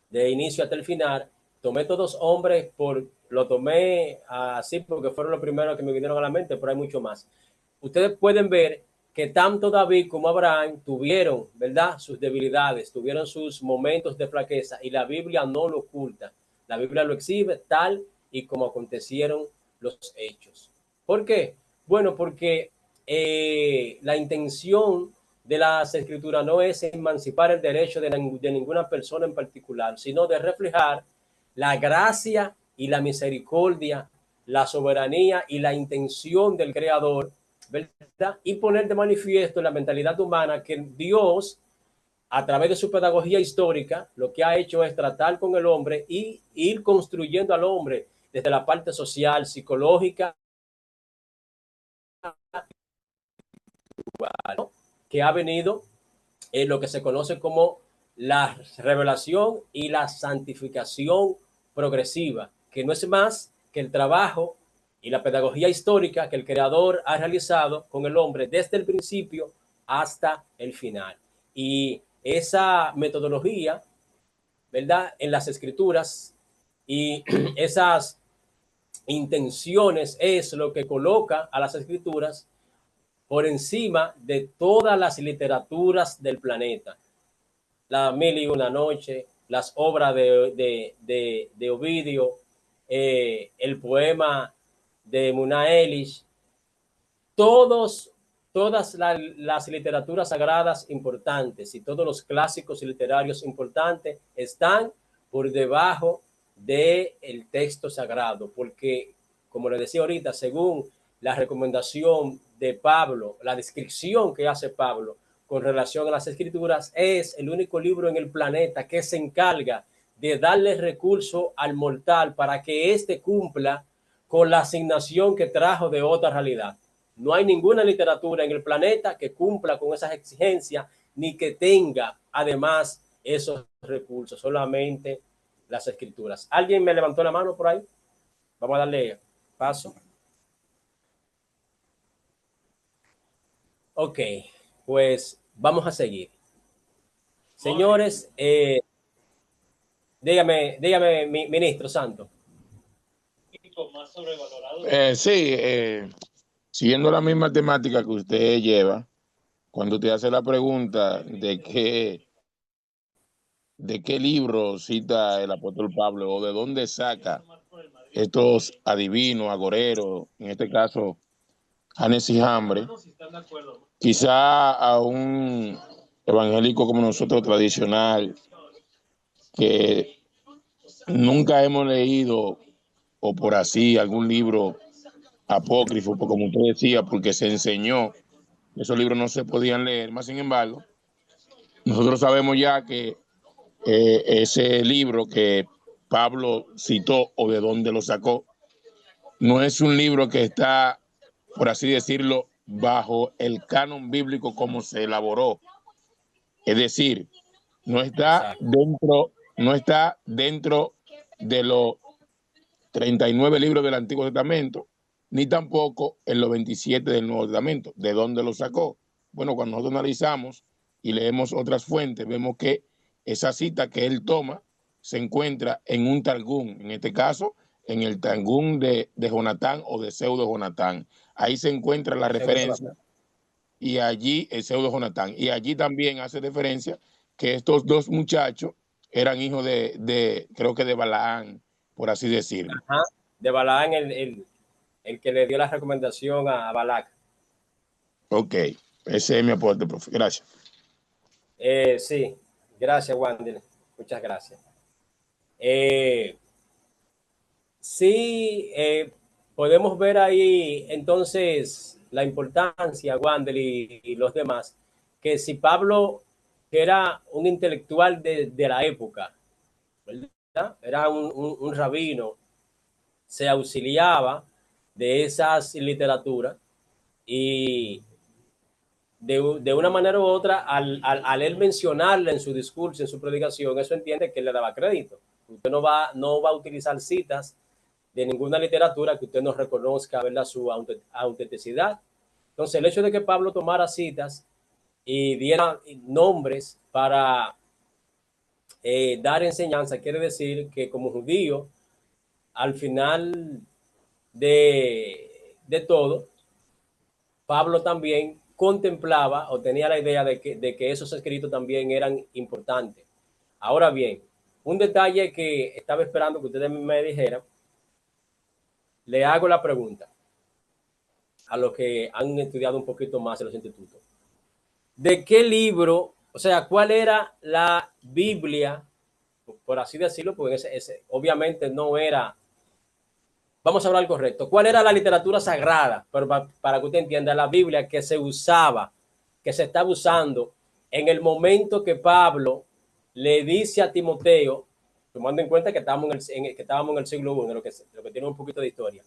de inicio hasta el final, tomé todos hombres lo tomé así porque fueron los primeros que me vinieron a la mente, pero hay mucho más. Ustedes pueden ver que tanto David como Abraham tuvieron, ¿verdad?, sus debilidades, tuvieron sus momentos de flaqueza, y la Biblia no lo oculta. La Biblia lo exhibe tal y como acontecieron los hechos. ¿Por qué? Bueno, porque la intención de las Escrituras no es emancipar el derecho de ninguna persona en particular, sino de reflejar la gracia y la misericordia, la soberanía y la intención del Creador, ¿verdad? Y poner de manifiesto la mentalidad humana que Dios, a través de su pedagogía histórica, lo que ha hecho es tratar con el hombre y ir construyendo al hombre desde la parte social, psicológica, ¿no?, que ha venido en lo que se conoce como la revelación y la santificación progresiva, que no es más que el trabajo y la pedagogía histórica que el Creador ha realizado con el hombre desde el principio hasta el final. Y esa metodología, ¿verdad?, en las Escrituras y esas intenciones es lo que coloca a las Escrituras por encima de todas las literaturas del planeta. La Mil y una noche, las obras de Ovidio, el poema de Muna Elish, todas las literaturas sagradas importantes y todos los clásicos literarios importantes están por debajo del texto sagrado, porque, como les decía ahorita, según la recomendación de Pablo, la descripción que hace Pablo con relación a las Escrituras, es el único libro en el planeta que se encarga de darle recurso al mortal para que éste cumpla con la asignación que trajo de otra realidad. No hay ninguna literatura en el planeta que cumpla con esas exigencias ni que tenga además esos recursos, solamente las Escrituras. ¿Alguien me levantó la mano por ahí? Vamos a darle paso. Ok, pues vamos a seguir. Señores, dígame, ministro Santo. Sí, siguiendo la misma temática que usted lleva, cuando usted hace la pregunta de qué libro cita el apóstol Pablo o de dónde saca estos adivinos, agoreros, en este caso Janes y Hambre, quizá a un evangélico como nosotros tradicional, que nunca hemos leído o por así algún libro apócrifo, como usted decía, porque se enseñó que esos libros no se podían leer. Más sin embargo, nosotros sabemos ya que ese libro que Pablo citó o de dónde lo sacó, no es un libro que está, por así decirlo, bajo el canon bíblico como se elaboró. Es decir, no está dentro de lo 39 libros del Antiguo Testamento, ni tampoco en los 27 del Nuevo Testamento. ¿De dónde lo sacó? Bueno, cuando nosotros analizamos y leemos otras fuentes, vemos que esa cita que él toma se encuentra en un Targum, en este caso, en el Targum de Jonatán o de Pseudo Jonatán. Ahí se encuentra la referencia, y allí el Pseudo Jonatán, y allí también hace referencia que estos dos muchachos eran hijos creo que de Balaán, por así decirlo. Ajá, de Balaán, el que le dio la recomendación a Balac. Ok, ese es mi aporte, profe. Gracias. Sí, gracias, Wander. Muchas gracias. Sí, podemos ver ahí entonces la importancia, Wander y los demás, que si Pablo, que era un intelectual de la época, ¿verdad? Era un rabino, se auxiliaba de esas literaturas y de una manera u otra, al él mencionarla en su discurso, en su predicación, eso entiende que él le daba crédito. Usted no va a utilizar citas de ninguna literatura que usted no reconozca, ¿verdad?, su autenticidad. Entonces, el hecho de que Pablo tomara citas y diera nombres para dar enseñanza, quiere decir que como judío, al final de todo, Pablo también contemplaba o tenía la idea de que esos escritos también eran importantes. Ahora bien, un detalle que estaba esperando que ustedes me dijeran, le hago la pregunta a los que han estudiado un poquito más en los institutos. ¿De qué libro, o sea, cuál era la Biblia, por así decirlo, porque obviamente no era, vamos a hablar correcto, cuál era la literatura sagrada, pero para que usted entienda, la Biblia que se usaba, que se estaba usando en el momento que Pablo le dice a Timoteo, tomando en cuenta que estábamos en el siglo I, lo que tiene un poquito de historia.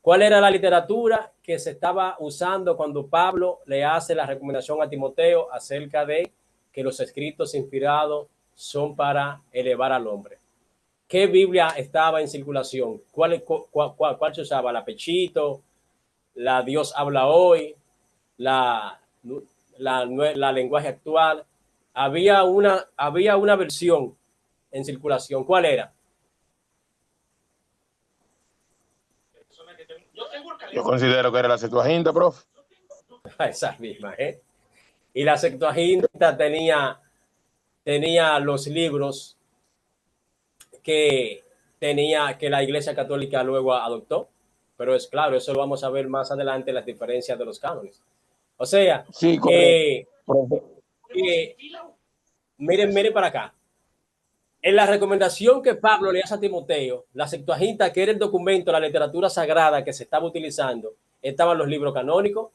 ¿Cuál era la literatura que se estaba usando cuando Pablo le hace la recomendación a Timoteo acerca de que los escritos inspirados son para elevar al hombre? ¿Qué Biblia estaba en circulación? ¿Cuál se usaba? ¿La Pechito? ¿La Dios habla hoy? ¿La lenguaje actual? Había una versión en circulación. ¿Cuál era? Yo considero que era la Septuaginta, profe. Esa misma, ¿eh? Y la Septuaginta tenía los libros que la Iglesia Católica luego adoptó, pero es claro, eso lo vamos a ver más adelante, las diferencias de los cánones. O sea, sí, miren para acá. En la recomendación que Pablo le hace a Timoteo, la Septuaginta, que era el documento, la literatura sagrada que se estaba utilizando, estaban los libros canónicos.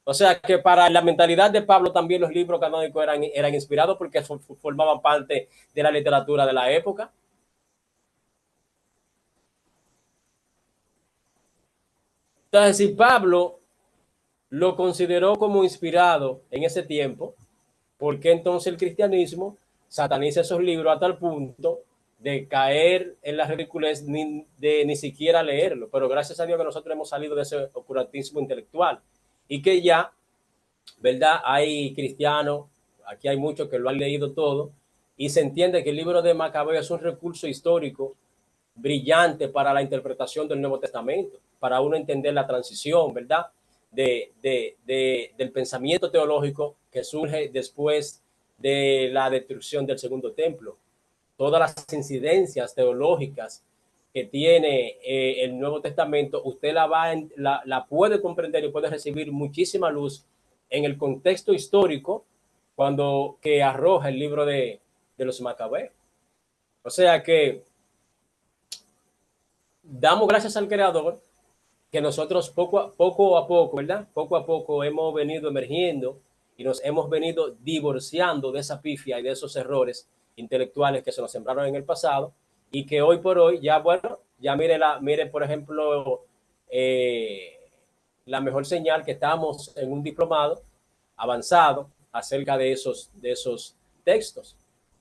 O sea que para la mentalidad de Pablo también los libros canónicos eran inspirados porque formaban parte de la literatura de la época. Entonces, si Pablo lo consideró como inspirado en ese tiempo, ¿por qué entonces el cristianismo sataniza esos libros a tal punto de caer en la ridiculez de ni siquiera leerlo? Pero gracias a Dios que nosotros hemos salido de ese oscurantismo intelectual y que ya, ¿verdad? Hay cristianos, aquí hay muchos que lo han leído todo y se entiende que el libro de Macabeo es un recurso histórico brillante para la interpretación del Nuevo Testamento, para uno entender la transición, ¿verdad?, del pensamiento teológico que surge después de la destrucción del Segundo Templo. Todas las incidencias teológicas que tiene el Nuevo Testamento, usted la puede comprender y puede recibir muchísima luz en el contexto histórico que arroja el libro de los Macabeos. O sea que damos gracias al Creador que nosotros poco a poco, ¿verdad? Poco a poco hemos venido emergiendo y nos hemos venido divorciando de esa pifia y de esos errores intelectuales que se nos sembraron en el pasado y que hoy por hoy ya, bueno, ya mire por ejemplo, la mejor señal que estamos en un diplomado avanzado acerca de esos textos.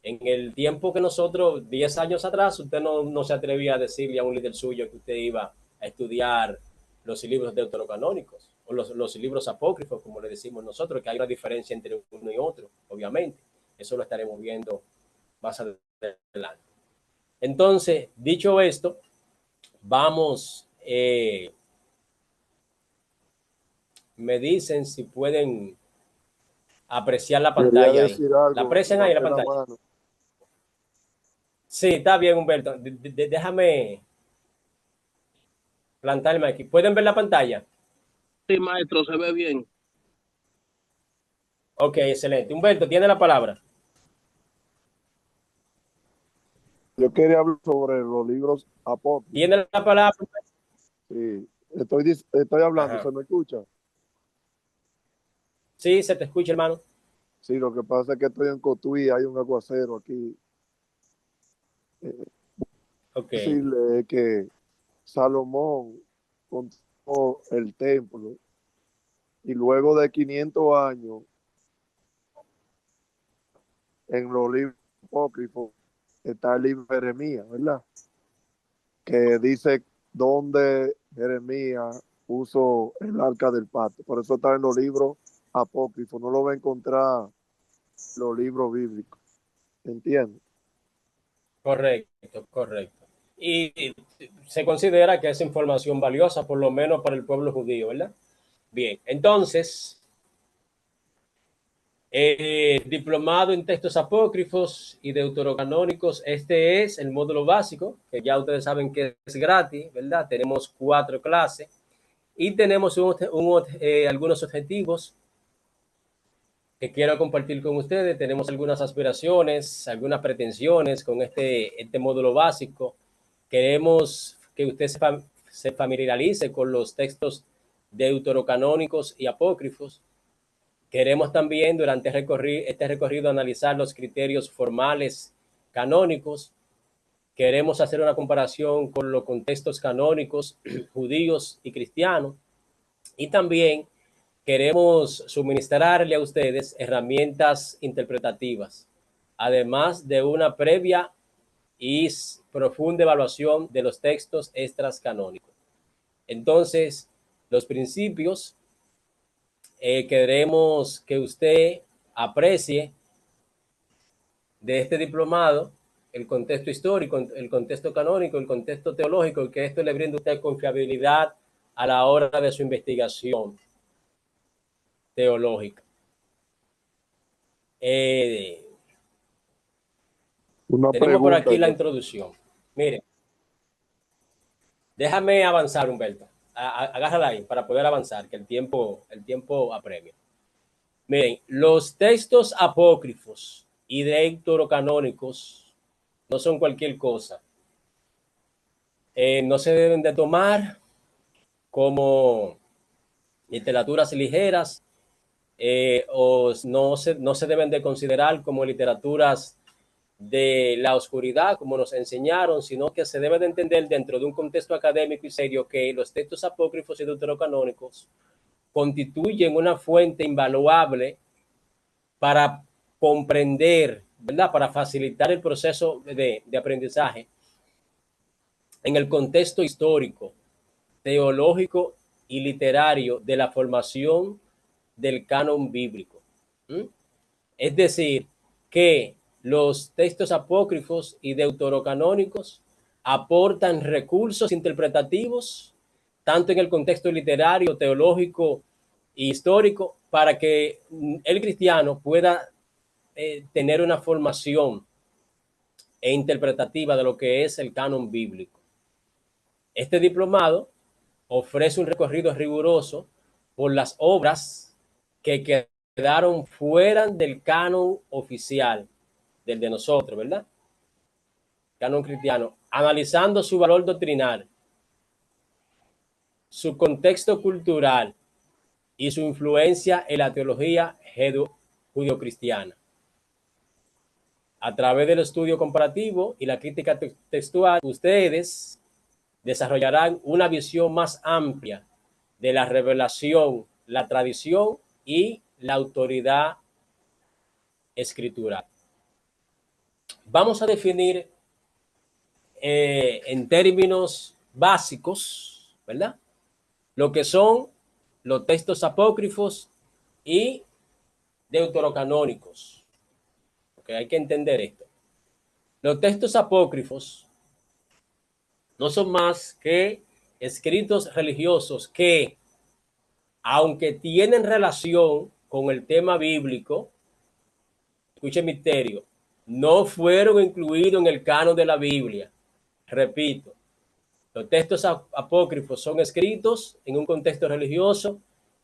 En el tiempo que nosotros, 10 años atrás, usted no se atrevía a decirle a un líder suyo que usted iba a estudiar los libros deuterocanónicos o los libros apócrifos, como le decimos nosotros, que hay una diferencia entre uno y otro, obviamente. Eso lo estaremos viendo más adelante. Entonces, dicho esto, vamos, me dicen si pueden apreciar la Quería pantalla ahí. decir ¿La algo, aprecian ahí la levanté la pantalla? mano. Sí, está bien, Humberto. Déjame plantarme aquí. ¿Pueden ver la pantalla? Sí, maestro, se ve bien. Ok, excelente. Humberto, tiene la palabra. Yo quería hablar sobre los libros apócrifos. Tiene la palabra. Sí, estoy hablando, Ajá. ¿se me escucha? Sí, se te escucha, hermano. Sí, lo que pasa es que estoy en Cotuí, hay un aguacero aquí. Ok, Decirle que Salomón construyó el templo y luego de 500 años en los libros apócrifos está el libro de Jeremías, ¿verdad? Que dice dónde Jeremías puso el arca del pacto. Por eso está en los libros apócrifos, no lo va a encontrar en los libros bíblicos. ¿Entiendes? correcto, correcto. Y se considera que es información valiosa, por lo menos para el pueblo judío, ¿verdad? Bien, entonces, diplomado en textos apócrifos y deuterocanónicos, este es el módulo básico, que ya ustedes saben que es gratis, ¿verdad? Tenemos 4 clases y tenemos algunos objetivos que quiero compartir con ustedes. Tenemos algunas aspiraciones, algunas pretensiones con este módulo básico. Queremos que usted se familiarice con los textos deuterocanónicos y apócrifos. Queremos también durante este recorrido analizar los criterios formales canónicos. Queremos hacer una comparación con los contextos canónicos judíos y cristianos. Y también queremos suministrarle a ustedes herramientas interpretativas, además de una previa y profunda evaluación de los textos extras canónicos. Entonces, los principios queremos que usted aprecie de este diplomado el contexto histórico, el contexto canónico, el contexto teológico, y que esto le brinde a usted confiabilidad a la hora de su investigación teológica. Una Tenemos por pregunta. aquí la introducción. Mire, déjame avanzar, Humberto. Agárrala ahí para poder avanzar, que el tiempo apremia. Miren, los textos apócrifos y deuterocanónicos no son cualquier cosa. No se deben de tomar como literaturas ligeras, o no se deben de considerar como literaturas de la oscuridad, como nos enseñaron, sino que se debe de entender dentro de un contexto académico y serio que los textos apócrifos y deuterocanónicos constituyen una fuente invaluable para comprender, ¿verdad? Para facilitar el proceso de aprendizaje en el contexto histórico, teológico y literario de la formación del canon bíblico. Es decir, que los textos apócrifos y deuterocanónicos aportan recursos interpretativos, tanto en el contexto literario, teológico e histórico, para que el cristiano pueda tener una formación interpretativa de lo que es el canon bíblico. Este diplomado ofrece un recorrido riguroso por las obras que quedaron fuera del canon oficial, del de nosotros, ¿verdad? Canon cristiano, analizando su valor doctrinal, su contexto cultural y su influencia en la teología judio-cristiana. A través del estudio comparativo y la crítica textual, ustedes desarrollarán una visión más amplia de la revelación, la tradición y la autoridad escritural. vamos a definir en términos básicos, ¿verdad? Lo que son los textos apócrifos y deuterocanónicos. Porque hay que entender esto. Los textos apócrifos no son más que escritos religiosos que, aunque tienen relación con el tema bíblico, escuche el misterio, no fueron incluidos en el canon de la Biblia. Repito, los textos apócrifos son escritos en un contexto religioso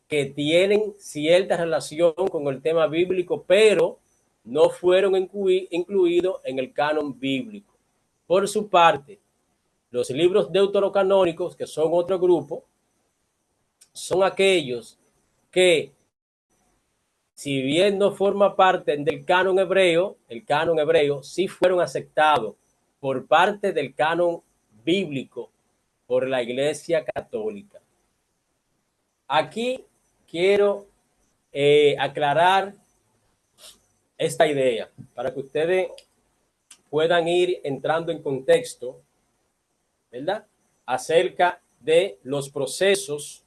que tienen cierta relación con el tema bíblico, pero no fueron incluidos en el canon bíblico. Por su parte, los libros deuterocanónicos, que son otro grupo, son aquellos que, si bien no forma parte del canon hebreo, el canon hebreo sí fueron aceptados por parte del canon bíblico por la Iglesia Católica. Aquí quiero aclarar esta idea para que ustedes puedan ir entrando en contexto, ¿verdad? Acerca de los procesos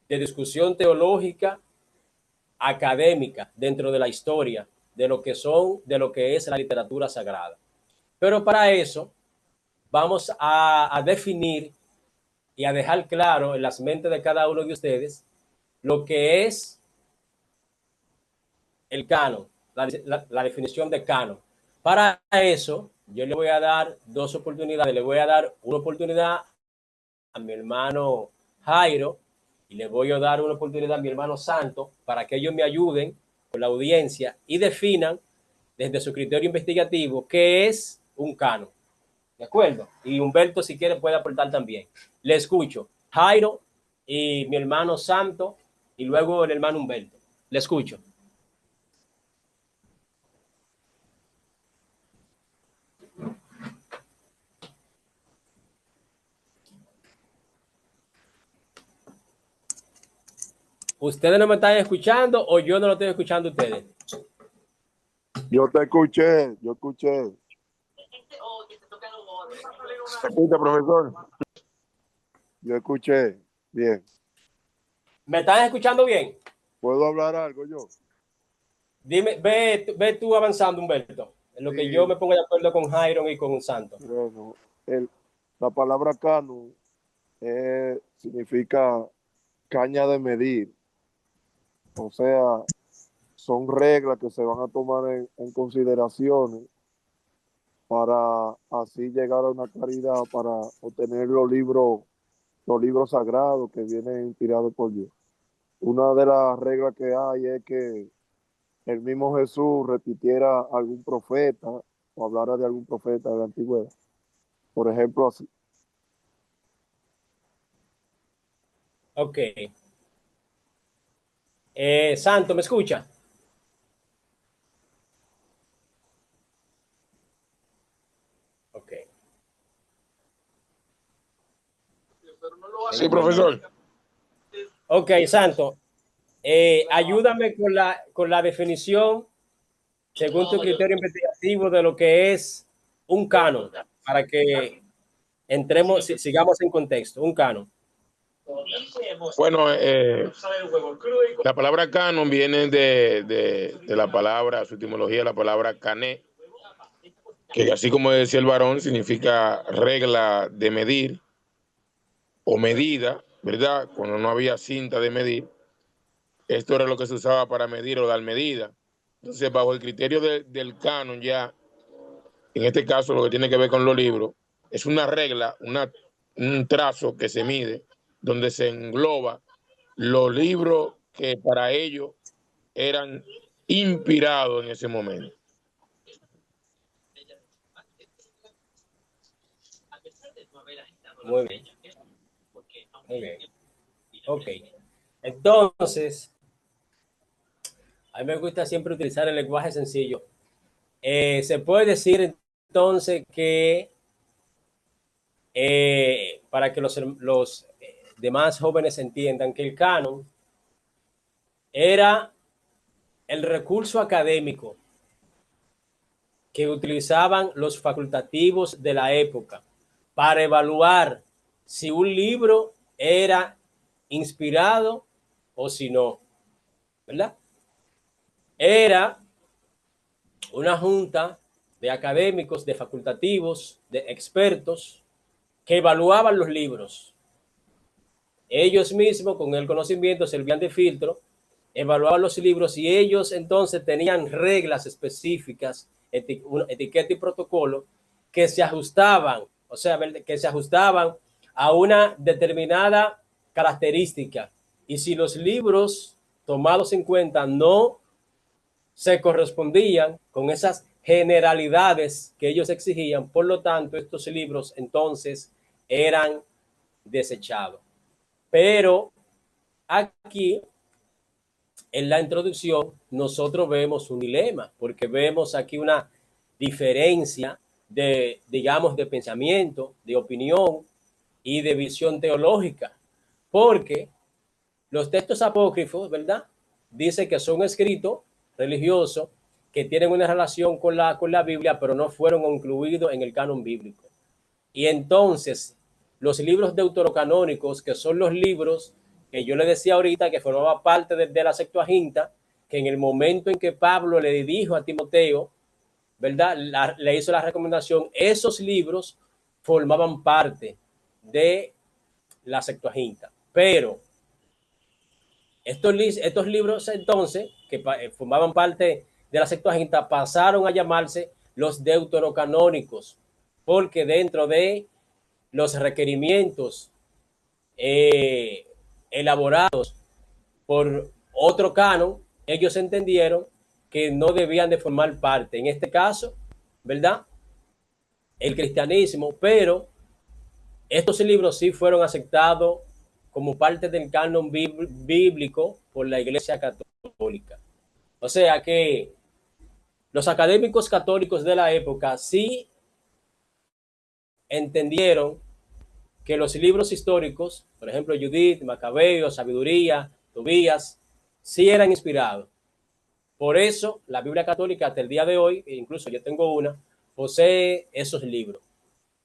de discusión teológica académica dentro de la historia de lo que es la literatura sagrada. Pero para eso vamos a definir y a dejar claro en las mentes de cada uno de ustedes lo que es el canon, la definición de canon. Para eso, yo le voy a dar dos oportunidades. Le voy a dar una oportunidad a mi hermano Jairo y le voy a dar una oportunidad a mi hermano Santo para que ellos me ayuden con la audiencia y definan desde su criterio investigativo qué es un canon. ¿De acuerdo? Y Humberto, si quiere, puede aportar también. Le escucho. Jairo y mi hermano Santo y luego el hermano Humberto. Le escucho. ¿Ustedes no me están escuchando o yo no lo estoy escuchando a ustedes? Yo te escuché, yo escuché. ¿Se escucha, profesor? Yo escuché. Bien. ¿Me están escuchando bien? ¿Puedo hablar algo yo? Dime, ve tú avanzando, Humberto, en lo que yo me pongo de acuerdo con Jairo y con Santos. Bueno, la palabra canon significa caña de medir. O sea, son reglas que se van a tomar en consideraciones para así llegar a una claridad para obtener los libros sagrados que vienen inspirados por Dios. Una de las reglas que hay es que el mismo Jesús repitiera algún profeta o hablara de algún profeta de la antigüedad. Por ejemplo, así. Ok. Santo, ¿me escucha? Ok. Sí, profesor. Ok, Santo. Ayúdame con la definición, según tu criterio investigativo, de lo que es un canon, para que entremos, sigamos en contexto. Un canon. Bueno, la palabra canon viene de la palabra, su etimología, la palabra cané, que así como decía el varón, significa regla de medir o medida, ¿verdad? Cuando no había cinta de medir, esto era lo que se usaba para medir o dar medida. Entonces, bajo el criterio del canon ya, en este caso lo que tiene que ver con los libros, es una regla, un trazo que se mide, donde se engloba los libros que para ellos eran inspirados en ese momento. Muy bien. Muy bien. Ok. Entonces, a mí me gusta siempre utilizar el lenguaje sencillo. Se puede decir entonces que para que los demás jóvenes entiendan que el canon era el recurso académico que utilizaban los facultativos de la época para evaluar si un libro era inspirado o si no, ¿verdad? Era una junta de académicos, de facultativos, de expertos que evaluaban los libros. Ellos mismos, con el conocimiento, servían de filtro, evaluaban los libros y ellos entonces tenían reglas específicas, etiqueta y protocolo que se ajustaban, o sea, que se ajustaban a una determinada característica. Y si los libros tomados en cuenta no se correspondían con esas generalidades que ellos exigían, por lo tanto, estos libros entonces eran desechados. Pero aquí, en la introducción, nosotros vemos un dilema, porque vemos aquí una diferencia de, digamos, de pensamiento, de opinión y de visión teológica, porque los textos apócrifos, ¿verdad? Dice que son escritos religiosos que tienen una relación con la Biblia, pero no fueron incluidos en el canon bíblico. Y entonces, los libros deuterocanónicos, que son los libros que yo le decía ahorita, que formaba parte de la Septuaginta, que en el momento en que Pablo le dijo a Timoteo, ¿verdad? Le hizo la recomendación, esos libros formaban parte de la Septuaginta. Pero estos libros entonces, que formaban parte de la Septuaginta, pasaron a llamarse los deuterocanónicos, porque dentro de los requerimientos elaborados por otro canon, ellos entendieron que no debían de formar parte, en este caso, ¿verdad? El cristianismo, pero estos libros sí fueron aceptados como parte del canon bíblico por la Iglesia Católica. O sea que los académicos católicos de la época sí entendieron que los libros históricos, por ejemplo, Judith, Macabeo, Sabiduría, Tobías, sí eran inspirados. Por eso, la Biblia católica hasta el día de hoy, incluso yo tengo una, posee esos libros.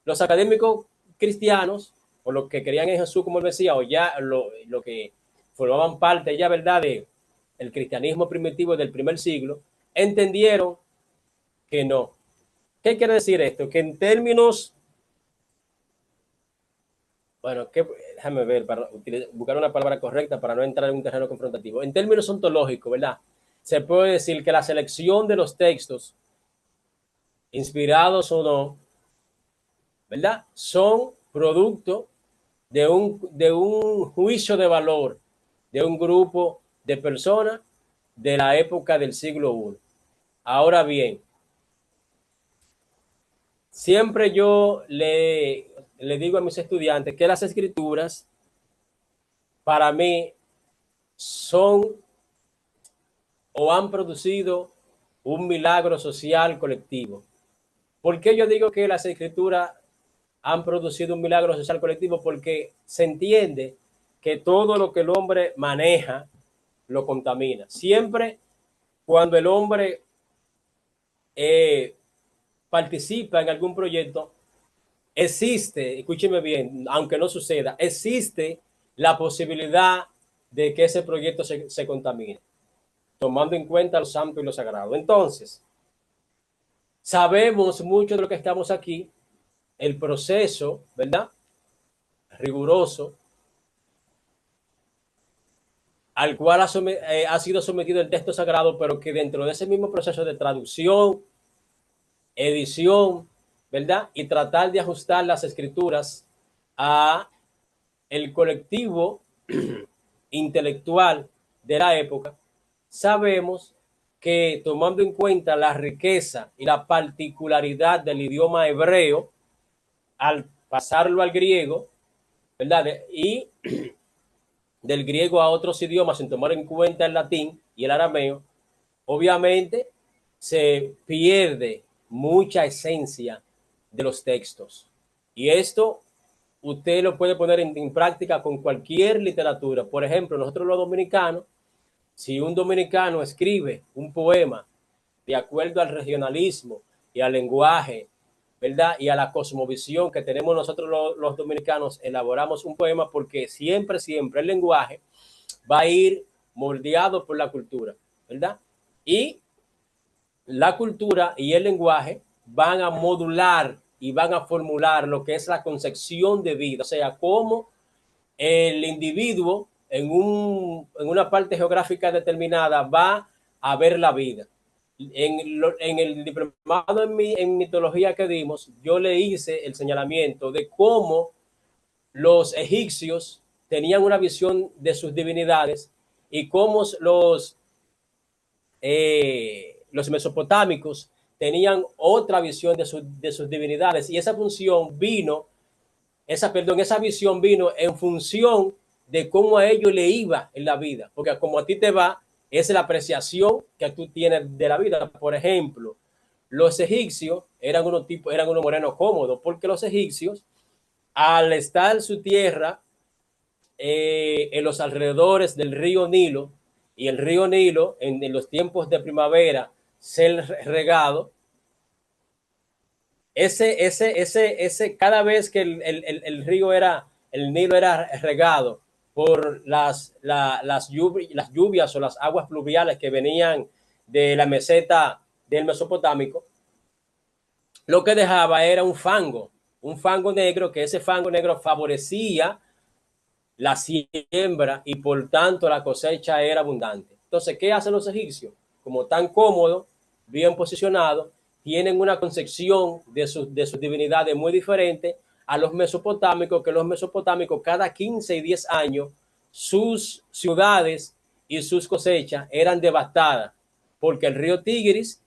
Los académicos cristianos, o los que creían en Jesús como el Mesías, o ya lo que formaban parte ya, ¿verdad?, de el cristianismo primitivo del primer siglo, entendieron que no. ¿Qué quiere decir esto? Que en términos, bueno, déjame ver, para buscar una palabra correcta para no entrar en un terreno confrontativo. En términos ontológicos, ¿verdad? Se puede decir que la selección de los textos, inspirados o no, ¿verdad?, son producto de un juicio de valor de un grupo de personas de la época del siglo I. Ahora bien, siempre yo le digo a mis estudiantes que las escrituras para mí son o han producido un milagro social colectivo. ¿Por qué yo digo que las escrituras han producido un milagro social colectivo? Porque se entiende que todo lo que el hombre maneja lo contamina. Siempre cuando el hombre participa en algún proyecto, existe, escúcheme bien, aunque no suceda, existe la posibilidad de que ese proyecto se contamine, tomando en cuenta lo santo y lo sagrado. Entonces, sabemos mucho de lo que estamos aquí, el proceso, ¿verdad?, riguroso al cual ha sido sometido el texto sagrado, pero que dentro de ese mismo proceso de traducción, edición, ¿verdad?, y tratar de ajustar las escrituras a el colectivo intelectual de la época, sabemos que tomando en cuenta la riqueza y la particularidad del idioma hebreo, al pasarlo al griego, ¿verdad?, y del griego a otros idiomas sin tomar en cuenta el latín y el arameo, obviamente se pierde mucha esencia de los textos. Y esto usted lo puede poner en práctica con cualquier literatura. Por ejemplo, nosotros los dominicanos, si un dominicano escribe un poema de acuerdo al regionalismo y al lenguaje, ¿verdad? Y a la cosmovisión que tenemos nosotros los dominicanos, elaboramos un poema porque siempre, siempre el lenguaje va a ir moldeado por la cultura, ¿verdad? Y la cultura y el lenguaje van a modular y van a formular lo que es la concepción de vida, o sea, cómo el individuo en una parte geográfica determinada va a ver la vida. En el diplomado en mitología que dimos, yo le hice el señalamiento de cómo los egipcios tenían una visión de sus divinidades y cómo los mesopotámicos tenían otra visión de sus divinidades, y esa función vino, esa visión vino en función de cómo a ellos le iba en la vida, porque como a ti te va, es la apreciación que tú tienes de la vida. Por ejemplo, los egipcios eran unos morenos cómodos, porque los egipcios, al estar su tierra en los alrededores del río Nilo, y el río Nilo en los tiempos de primavera ser regado, cada vez que el Nilo era regado por las lluvias o las aguas pluviales que venían de la meseta del Mesopotámico, lo que dejaba era un fango negro, que ese fango negro favorecía la siembra y por tanto la cosecha era abundante. Entonces, ¿qué hacen los egipcios? Como tan cómodos, bien posicionados, tienen una concepción de sus divinidades muy diferente a los mesopotámicos, que los mesopotámicos cada 15 y 10 años sus ciudades y sus cosechas eran devastadas, porque el río Tigris,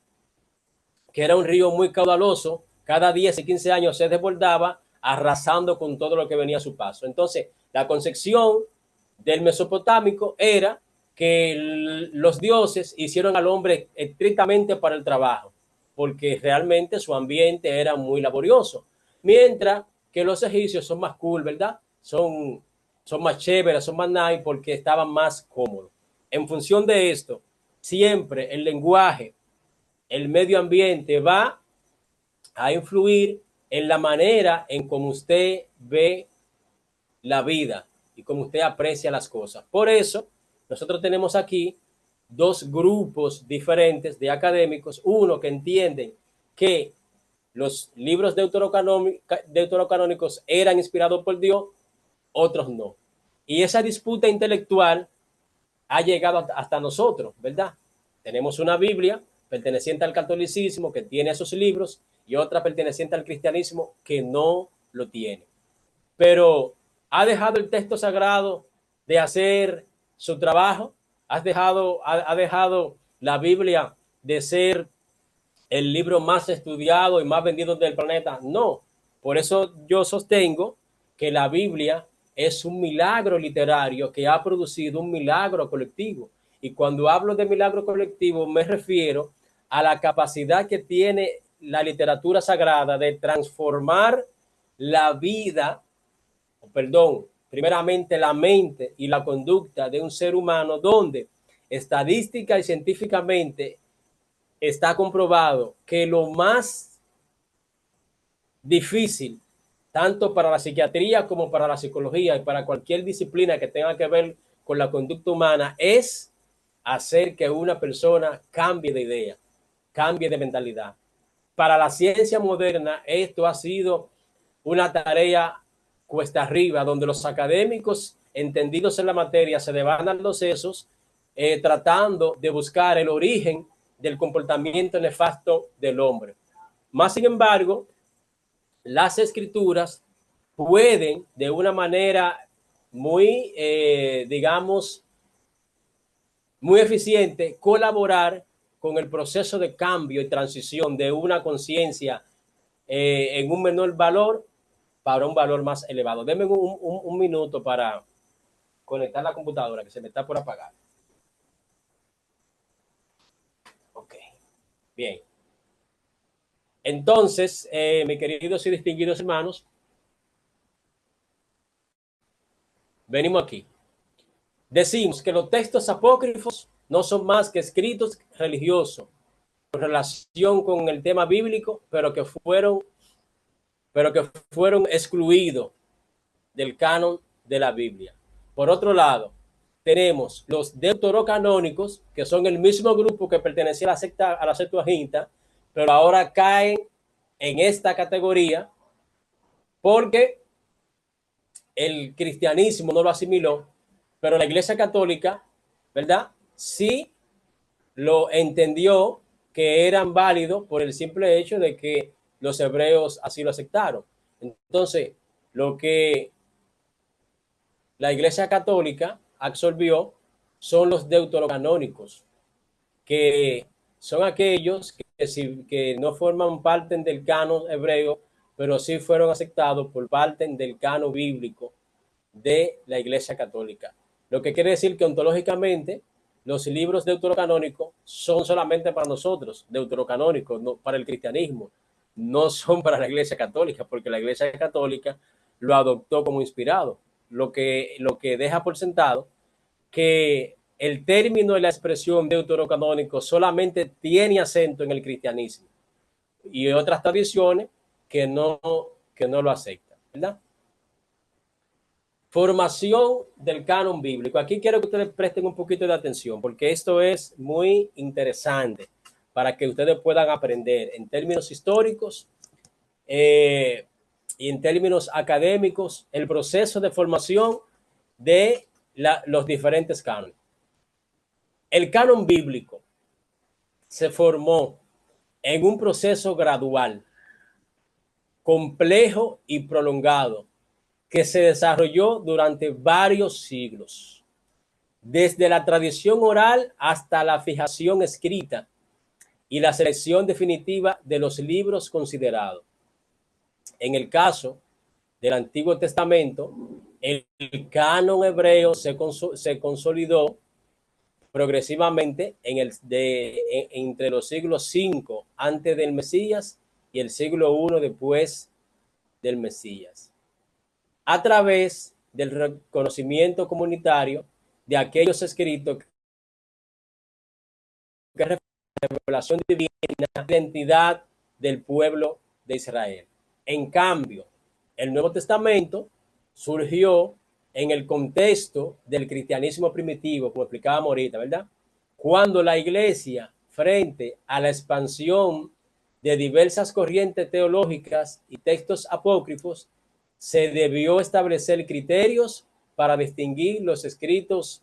que era un río muy caudaloso, cada 10 y 15 años se desbordaba, arrasando con todo lo que venía a su paso. Entonces, la concepción del mesopotámico era que los dioses hicieron al hombre estrictamente para el trabajo, porque realmente su ambiente era muy laborioso. Mientras que los egipcios son más cool, ¿verdad? Son más chéveres, son más nice porque estaban más cómodos. En función de esto, siempre el lenguaje, el medio ambiente va a influir en la manera en cómo usted ve la vida y cómo usted aprecia las cosas. Por eso, nosotros tenemos aquí dos grupos diferentes de académicos, uno que entienden que los libros deuterocanónicos eran inspirados por Dios, otros no. Y esa disputa intelectual ha llegado hasta nosotros, ¿verdad? Tenemos una Biblia perteneciente al catolicismo que tiene esos libros y otra perteneciente al cristianismo que no lo tiene. Pero ¿ha dejado el texto sagrado de hacer su trabajo? ¿Ha dejado la Biblia de ser el libro más estudiado y más vendido del planeta? No. Por eso yo sostengo que la Biblia es un milagro literario que ha producido un milagro colectivo. Y cuando hablo de milagro colectivo me refiero a la capacidad que tiene la literatura sagrada de transformar la vida, primeramente la mente y la conducta de un ser humano, donde estadística y científicamente está comprobado que lo más difícil, tanto para la psiquiatría como para la psicología y para cualquier disciplina que tenga que ver con la conducta humana, es hacer que una persona cambie de idea, cambie de mentalidad. Para la ciencia moderna, esto ha sido una tarea cuesta arriba, donde los académicos entendidos en la materia se devanan los sesos tratando de buscar el origen del comportamiento nefasto del hombre. Más sin embargo, las escrituras pueden de una manera muy, digamos, muy eficiente colaborar con el proceso de cambio y transición de una conciencia en un menor valor para un valor más elevado. Denme un minuto para conectar la computadora que se me está por apagar. Ok, bien. Entonces, mis queridos y distinguidos hermanos, venimos aquí. Decimos que los textos apócrifos no son más que escritos religiosos relación con el tema bíblico, pero que fueron excluidos del canon de la Biblia. Por otro lado, tenemos los deuterocanónicos, que son el mismo grupo que pertenecía a la Septuaginta, pero ahora caen en esta categoría porque el cristianismo no lo asimiló, pero la Iglesia Católica, ¿verdad? Sí lo entendió que eran válidos por el simple hecho de que los hebreos así lo aceptaron. Entonces, lo que la Iglesia Católica absorbió son los deuterocanónicos, que son aquellos que no forman parte del canon hebreo, pero sí fueron aceptados por parte del canon bíblico de la Iglesia Católica. Lo que quiere decir que ontológicamente los libros deuterocanónicos son solamente para nosotros, deuterocanónicos, no para el cristianismo, no son para la Iglesia Católica, porque la Iglesia Católica lo adoptó como inspirado, lo que deja por sentado que el término y la expresión deuterocanónico solamente tiene acento en el cristianismo y otras tradiciones que no lo aceptan, ¿verdad? Formación del canon bíblico. Aquí quiero que ustedes presten un poquito de atención porque esto es muy interesante para que ustedes puedan aprender en términos históricos y en términos académicos el proceso de formación de los diferentes cánones. El canon bíblico se formó en un proceso gradual, complejo y prolongado que se desarrolló durante varios siglos, desde la tradición oral hasta la fijación escrita y la selección definitiva de los libros considerados. En el caso del Antiguo Testamento, el canon hebreo se consolidó progresivamente entre los siglos 5 antes del Mesías y el siglo 1 después del Mesías, a través del reconocimiento comunitario de aquellos escritos que reflejan la revelación divina, la identidad del pueblo de Israel. En cambio, el Nuevo Testamento surgió en el contexto del cristianismo primitivo, como explicábamos ahorita, ¿verdad? Cuando la iglesia, frente a la expansión de diversas corrientes teológicas y textos apócrifos, se debió establecer criterios para distinguir los escritos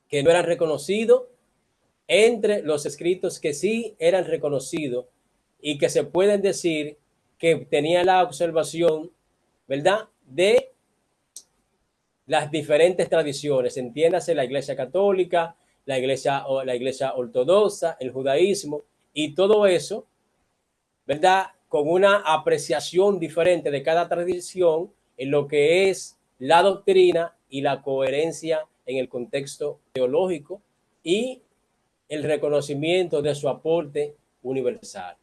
que no eran reconocidos entre los escritos que sí eran reconocidos y que se pueden decir que tenían la observación, ¿verdad?, de las diferentes tradiciones, entiéndase la Iglesia Católica, la iglesia ortodoxa, el judaísmo y todo eso, ¿verdad?, con una apreciación diferente de cada tradición en lo que es la doctrina y la coherencia en el contexto teológico y el reconocimiento de su aporte universal.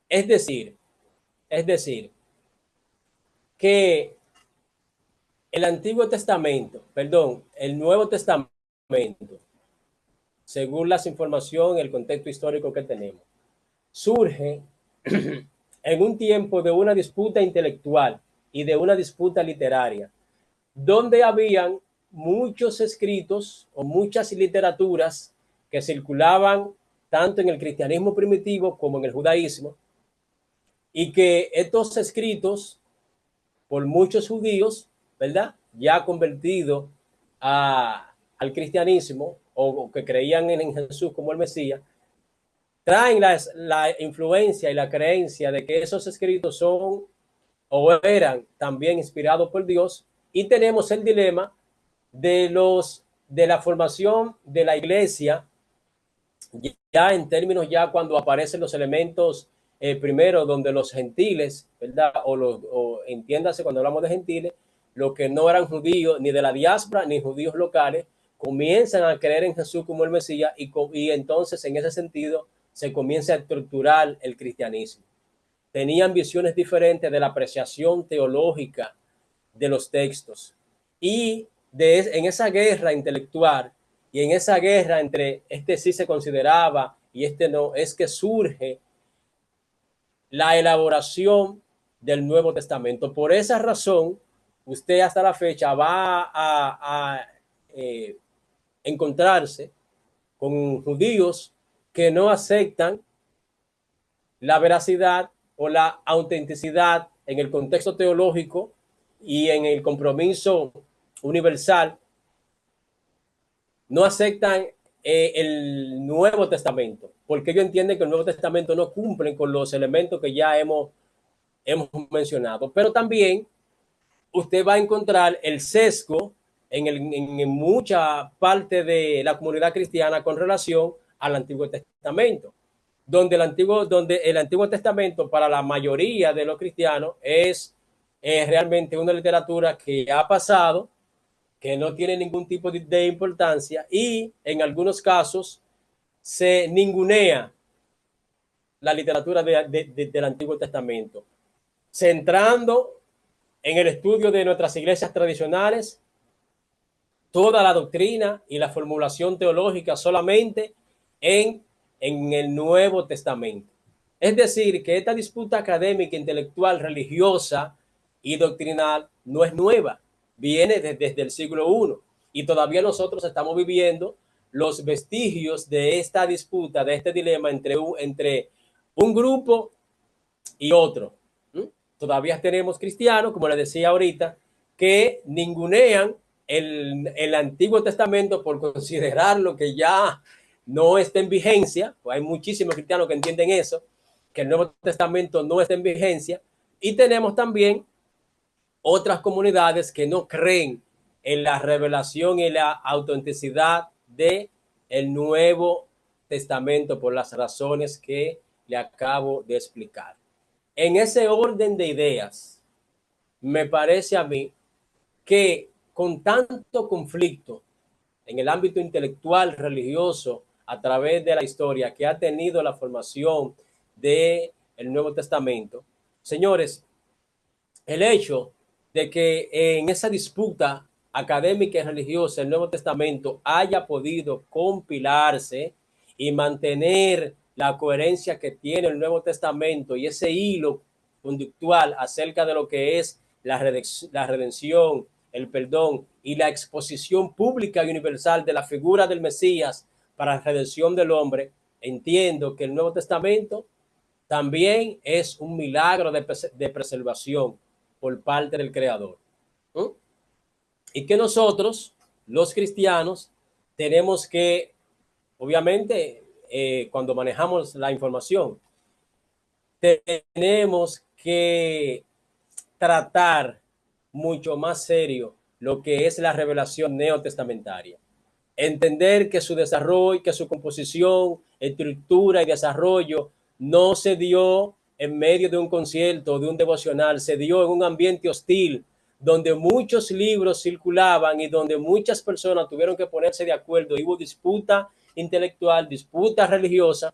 Es decir, que el Nuevo Testamento, según las informaciones, el contexto histórico que tenemos, surge en un tiempo de una disputa intelectual y de una disputa literaria, donde habían muchos escritos o muchas literaturas que circulaban tanto en el cristianismo primitivo como en el judaísmo, y que estos escritos por muchos judíos, ¿verdad?, ya convertidos al cristianismo o que creían en Jesús como el Mesías, traen la influencia y la creencia de que esos escritos son o eran también inspirados por Dios, y tenemos el dilema de la formación de la iglesia ya en términos ya cuando aparecen los elementos primero donde los gentiles, ¿verdad?, o entiéndase cuando hablamos de gentiles, los que no eran judíos ni de la diáspora ni judíos locales comienzan a creer en Jesús como el Mesías y entonces en ese sentido se comienza a estructurar el cristianismo. Tenían visiones diferentes de la apreciación teológica de los textos y en esa guerra intelectual y en esa guerra entre este sí se consideraba y este no, es que surge la elaboración del Nuevo Testamento. Por esa razón, usted hasta la fecha va a encontrarse con judíos que no aceptan la veracidad o la autenticidad en el contexto teológico y en el compromiso universal, no aceptan el Nuevo Testamento, porque ellos entienden que el Nuevo Testamento no cumple con los elementos que ya hemos mencionado. Pero también usted va a encontrar el sesgo en mucha parte de la comunidad cristiana con relación al Antiguo Testamento, donde el Antiguo Testamento para la mayoría de los cristianos es realmente una literatura que ha pasado, que no tiene ningún tipo de importancia, y en algunos casos se ningunea la literatura del Antiguo Testamento, centrando en el estudio de nuestras iglesias tradicionales toda la doctrina y la formulación teológica solamente en el Nuevo Testamento. Es decir, que esta disputa académica, intelectual, religiosa y doctrinal no es nueva, viene desde el siglo I, y todavía nosotros estamos viviendo los vestigios de esta disputa, de este dilema entre un grupo y otro. Todavía tenemos cristianos, como les decía ahorita, que ningunean el Antiguo Testamento por considerarlo que ya no está en vigencia. Hay muchísimos cristianos que entienden eso, que el Nuevo Testamento no está en vigencia. Y tenemos también otras comunidades que no creen en la revelación y la autenticidad del Nuevo Testamento por las razones que le acabo de explicar. En ese orden de ideas, me parece a mí que con tanto conflicto en el ámbito intelectual, religioso, a través de la historia que ha tenido la formación del Nuevo Testamento, señores, el hecho de que en esa disputa académica y religiosa el Nuevo Testamento haya podido compilarse y mantener la coherencia que tiene el Nuevo Testamento y ese hilo conductual acerca de lo que es la redención, el perdón y la exposición pública y universal de la figura del Mesías para la redención del hombre, entiendo que el Nuevo Testamento también es un milagro de preservación por parte del Creador. Y que nosotros, los cristianos, tenemos que, obviamente, cuando manejamos la información, tenemos que tratar mucho más serio lo que es la revelación neotestamentaria. Entender que su desarrollo, que su composición, estructura y desarrollo no se dio en medio de un concierto, de un devocional, se dio en un ambiente hostil, donde muchos libros circulaban y donde muchas personas tuvieron que ponerse de acuerdo. Hubo disputa intelectual, disputa religiosa,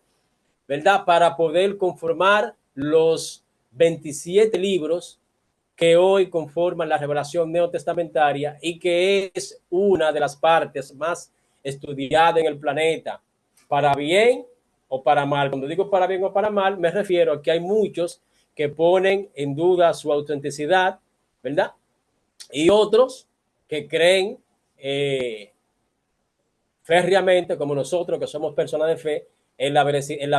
¿verdad? Para poder conformar los 27 libros que hoy conforman la revelación neotestamentaria y que es una de las partes más estudiadas en el planeta, para bien o para mal. Cuando digo para bien o para mal, me refiero a que hay muchos que ponen en duda su autenticidad, ¿verdad? Y otros que creen férreamente, como nosotros, que somos personas de fe, en la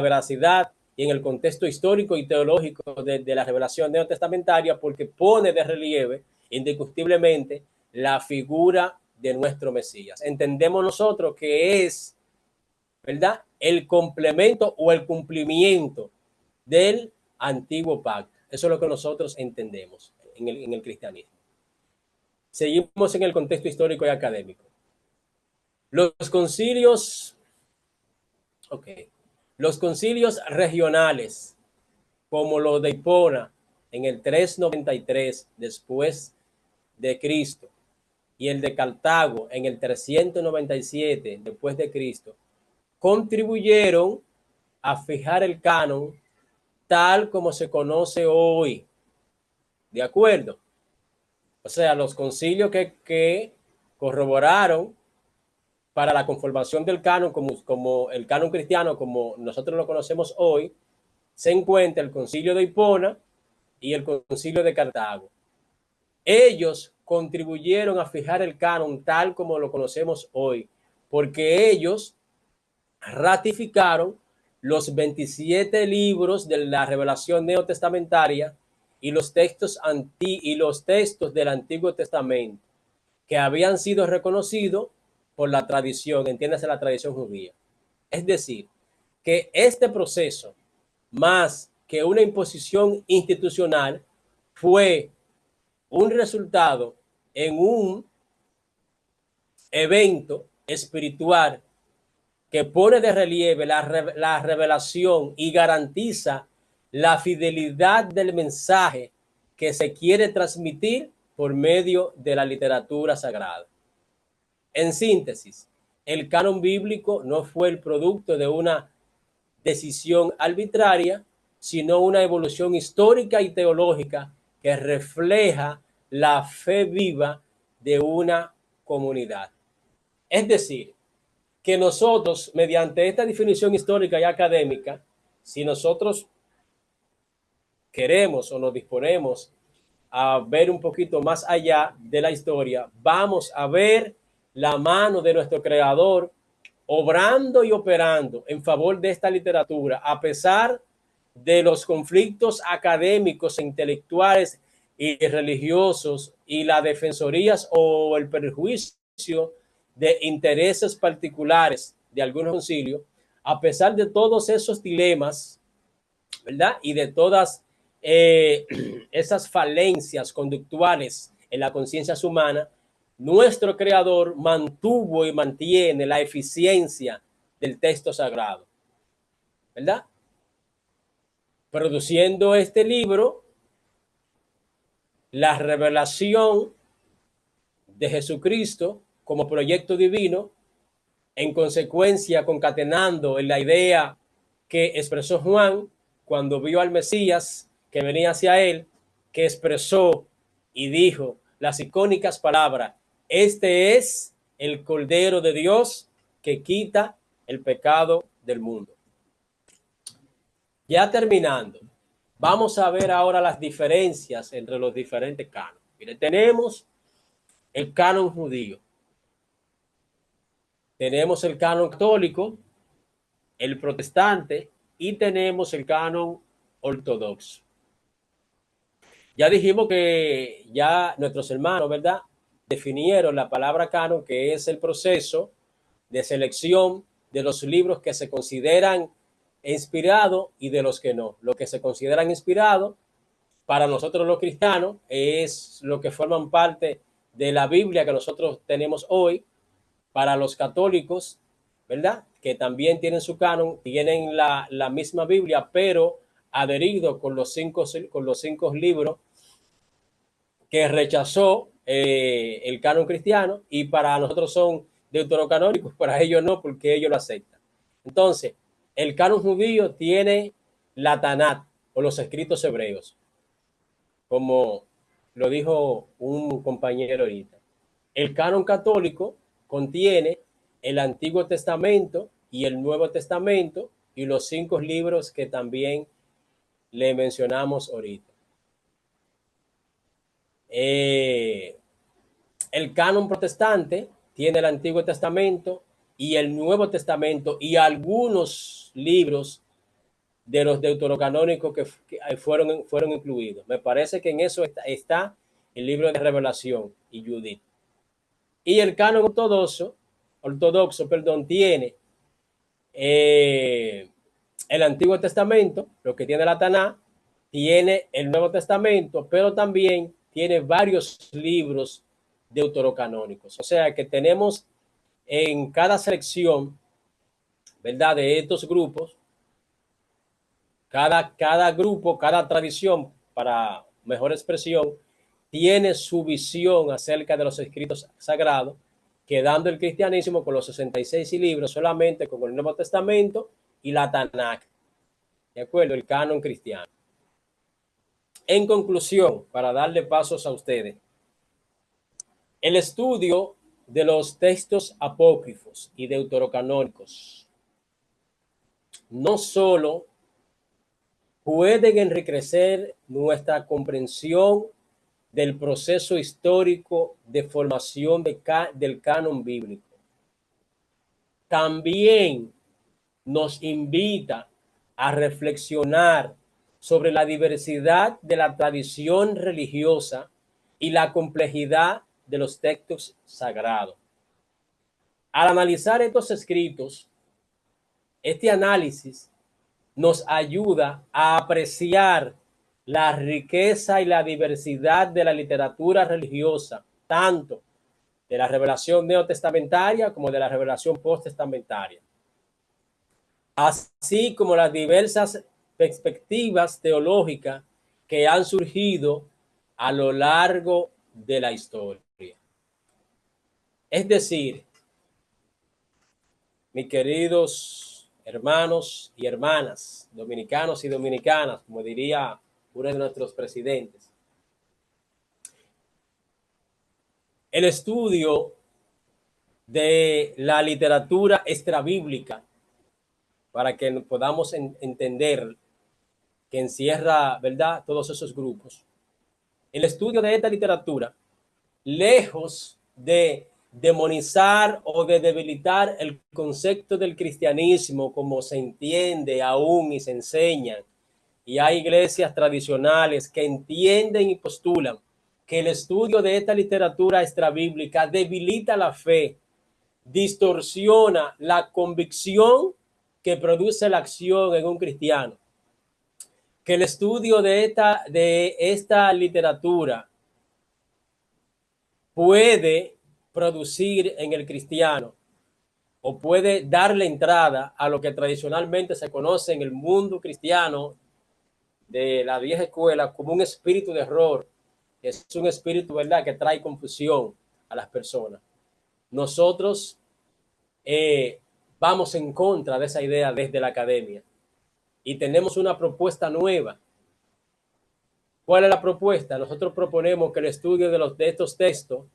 veracidad y en el contexto histórico y teológico de la revelación neotestamentaria, porque pone de relieve indiscutiblemente la figura de nuestro Mesías. Entendemos nosotros que es, ¿verdad?, el complemento o el cumplimiento del antiguo pacto. Eso es lo que nosotros entendemos en el cristianismo. Seguimos en el contexto histórico y académico. Los concilios regionales, como los de Hipona en el 393 después de Cristo y el de Cartago en el 397 después de Cristo, contribuyeron a fijar el canon tal como se conoce hoy. ¿De acuerdo? O sea, los concilios que corroboraron para la conformación del canon, como el canon cristiano, como nosotros lo conocemos hoy, se encuentra el Concilio de Hipona y el Concilio de Cartago. Ellos contribuyeron a fijar el canon tal como lo conocemos hoy, porque ellos ratificaron los 27 libros de la revelación neotestamentaria y los textos del Antiguo Testamento, que habían sido reconocidos por la tradición, entiéndase la tradición judía. Es decir, que este proceso, más que una imposición institucional, fue un resultado en un evento espiritual que pone de relieve la revelación y garantiza la fidelidad del mensaje que se quiere transmitir por medio de la literatura sagrada. En síntesis, el canon bíblico no fue el producto de una decisión arbitraria, sino una evolución histórica y teológica que refleja la fe viva de una comunidad. Es decir, que nosotros, mediante esta definición histórica y académica, si nosotros queremos o nos disponemos a ver un poquito más allá de la historia, vamos a ver la mano de nuestro creador obrando y operando en favor de esta literatura, a pesar de los conflictos académicos e intelectuales y religiosos y las defensorías o el perjuicio de intereses particulares de algunos concilios. A pesar de todos esos dilemas, ¿verdad? Y de todas esas falencias conductuales en la conciencia humana, nuestro creador mantuvo y mantiene la eficiencia del texto sagrado, ¿verdad? Produciendo este libro, la revelación de Jesucristo como proyecto divino, en consecuencia concatenando en la idea que expresó Juan cuando vio al Mesías que venía hacia él, que expresó y dijo las icónicas palabras: este es el Cordero de Dios que quita el pecado del mundo. Ya terminando, vamos a ver ahora las diferencias entre los diferentes cánones. Mire, tenemos el canon judío, tenemos el canon católico, el protestante y tenemos el canon ortodoxo. Ya dijimos que ya nuestros hermanos, ¿verdad?, definieron la palabra canon, que es el proceso de selección de los libros que se consideran inspirados y de los que no. Lo que se consideran inspirados para nosotros los cristianos es lo que forman parte de la Biblia que nosotros tenemos hoy. Para los católicos, ¿verdad?, que también tienen su canon, tienen la misma Biblia, pero adherido con los cinco libros que rechazó el canon cristiano, y para nosotros son deuterocanónicos, para ellos no, porque ellos lo aceptan. Entonces, el canon judío tiene la Tanat, o los escritos hebreos, como lo dijo un compañero ahorita. El canon católico contiene el Antiguo Testamento y el Nuevo Testamento y los 5 libros que también le mencionamos ahorita. El canon protestante tiene el Antiguo Testamento y el Nuevo Testamento y algunos libros de los deuterocanónicos que fueron incluidos. Me parece que en eso está el libro de Revelación y Judith. Y el canon ortodoxo, tiene el Antiguo Testamento, lo que tiene la Taná, tiene el Nuevo Testamento, pero también tiene varios libros deuterocanónicos. O sea que tenemos en cada selección, ¿verdad?, de estos grupos, cada grupo, cada tradición, para mejor expresión, tiene su visión acerca de los escritos sagrados, quedando el cristianismo con los 66 libros solamente con el Nuevo Testamento y la Tanakh, ¿de acuerdo?, el canon cristiano. En conclusión, para darle pasos a ustedes, el estudio de los textos apócrifos y deuterocanónicos no solo pueden enriquecer nuestra comprensión del proceso histórico de formación del canon bíblico, también nos invita a reflexionar sobre la diversidad de la tradición religiosa y la complejidad de los textos sagrados. Al analizar estos escritos, este análisis nos ayuda a apreciar la riqueza y la diversidad de la literatura religiosa, tanto de la revelación neotestamentaria como de la revelación posttestamentaria, así como las diversas perspectivas teológicas que han surgido a lo largo de la historia. Es decir, mis queridos hermanos y hermanas, dominicanos y dominicanas, como diría uno de nuestros presidentes, el estudio de la literatura extrabíblica, para que podamos entender que encierra, ¿verdad?, todos esos grupos. El estudio de esta literatura, lejos de demonizar o de debilitar el concepto del cristianismo como se entiende aún y se enseña, y hay iglesias tradicionales que entienden y postulan que el estudio de esta literatura extrabíblica debilita la fe, distorsiona la convicción que produce la acción en un cristiano, que el estudio de esta literatura puede producir en el cristiano o puede darle entrada a lo que tradicionalmente se conoce en el mundo cristiano de la vieja escuela como un espíritu de error. Es un espíritu, ¿verdad?, que trae confusión a las personas. Nosotros vamos en contra de esa idea desde la academia y tenemos una propuesta nueva. ¿Cuál es la propuesta? Nosotros proponemos que el estudio de estos textos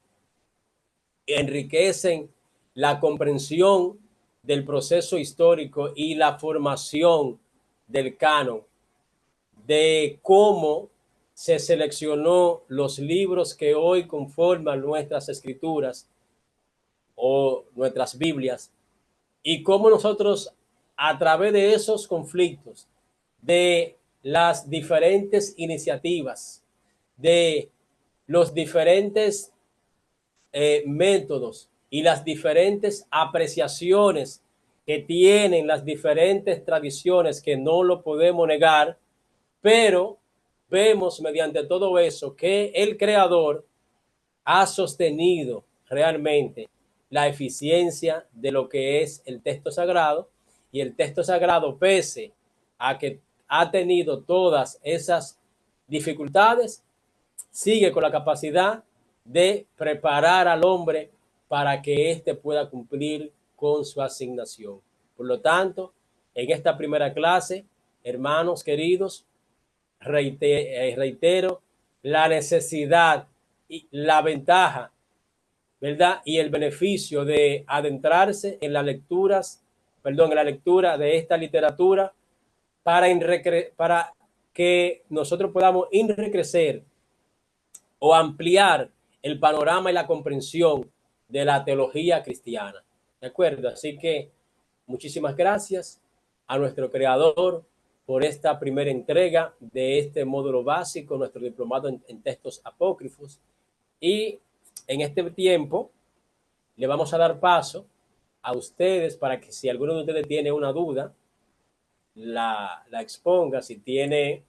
enriquecen la comprensión del proceso histórico y la formación del canon, de cómo se seleccionó los libros que hoy conforman nuestras escrituras o nuestras Biblias, y cómo nosotros, a través de esos conflictos, de las diferentes iniciativas, de los diferentes métodos y las diferentes apreciaciones que tienen las diferentes tradiciones, que no lo podemos negar, pero vemos mediante todo eso que el creador ha sostenido realmente la eficiencia de lo que es el texto sagrado, y el texto sagrado, pese a que ha tenido todas esas dificultades, sigue con la capacidad de preparar al hombre para que éste pueda cumplir con su asignación. Por lo tanto, en esta primera clase, hermanos queridos, reitero la necesidad y la ventaja, ¿verdad?, y el beneficio de adentrarse en las lecturas, en la lectura de esta literatura para que nosotros podamos enriquecer o ampliar el panorama y la comprensión de la teología cristiana. ¿De acuerdo? Así que muchísimas gracias a nuestro creador por esta primera entrega de este módulo básico, nuestro diplomado en textos apócrifos. Y en este tiempo le vamos a dar paso a ustedes para que, si alguno de ustedes tiene una duda, la exponga, si tiene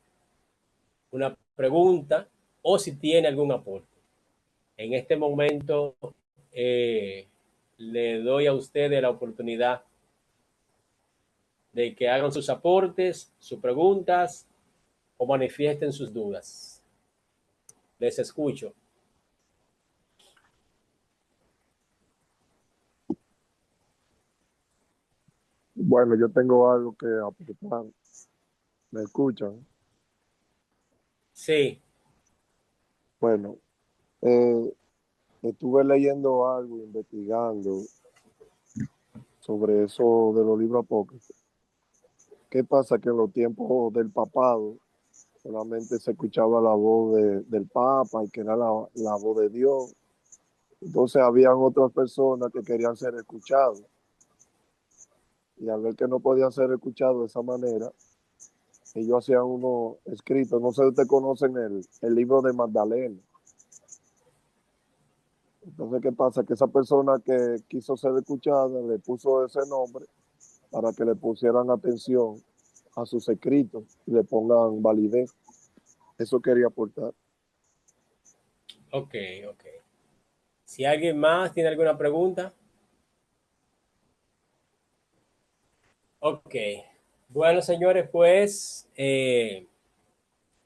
una pregunta o si tiene algún aporte. En este momento le doy a ustedes la oportunidad de que hagan sus aportes, sus preguntas o manifiesten sus dudas. Les escucho. Bueno, yo tengo algo que aportar. ¿Me escuchan? Sí. Bueno, eh, estuve leyendo algo, investigando sobre eso de los libros apócrifos. ¿Qué pasa? Que en los tiempos del papado solamente se escuchaba la voz del Papa y que era la voz de Dios. Entonces habían otras personas que querían ser escuchados. Y al ver que no podían ser escuchados de esa manera, ellos hacían unos escritos. No sé si ustedes conocen el libro de Magdalena. Entonces, ¿qué pasa? Que esa persona que quiso ser escuchada le puso ese nombre para que le pusieran atención a sus escritos y le pongan validez. Eso quería aportar. Ok. Si alguien más tiene alguna pregunta. Ok. Bueno, señores, pues,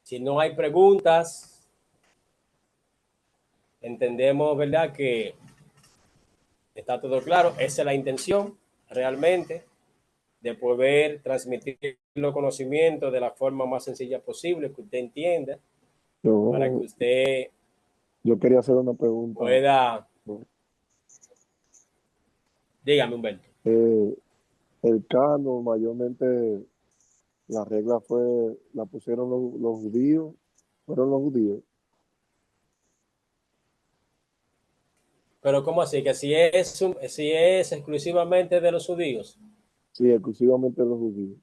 si no hay preguntas, entendemos, ¿verdad? Que está todo claro. Esa es la intención, realmente, de poder transmitir los conocimientos de la forma más sencilla posible, que usted entienda, para que usted Yo quería hacer una pregunta. pueda... Dígame, Humberto. El canon, mayormente, la regla la pusieron los judíos, fueron los judíos. Pero ¿cómo así? Que si es exclusivamente de los judíos. Sí, exclusivamente los judíos.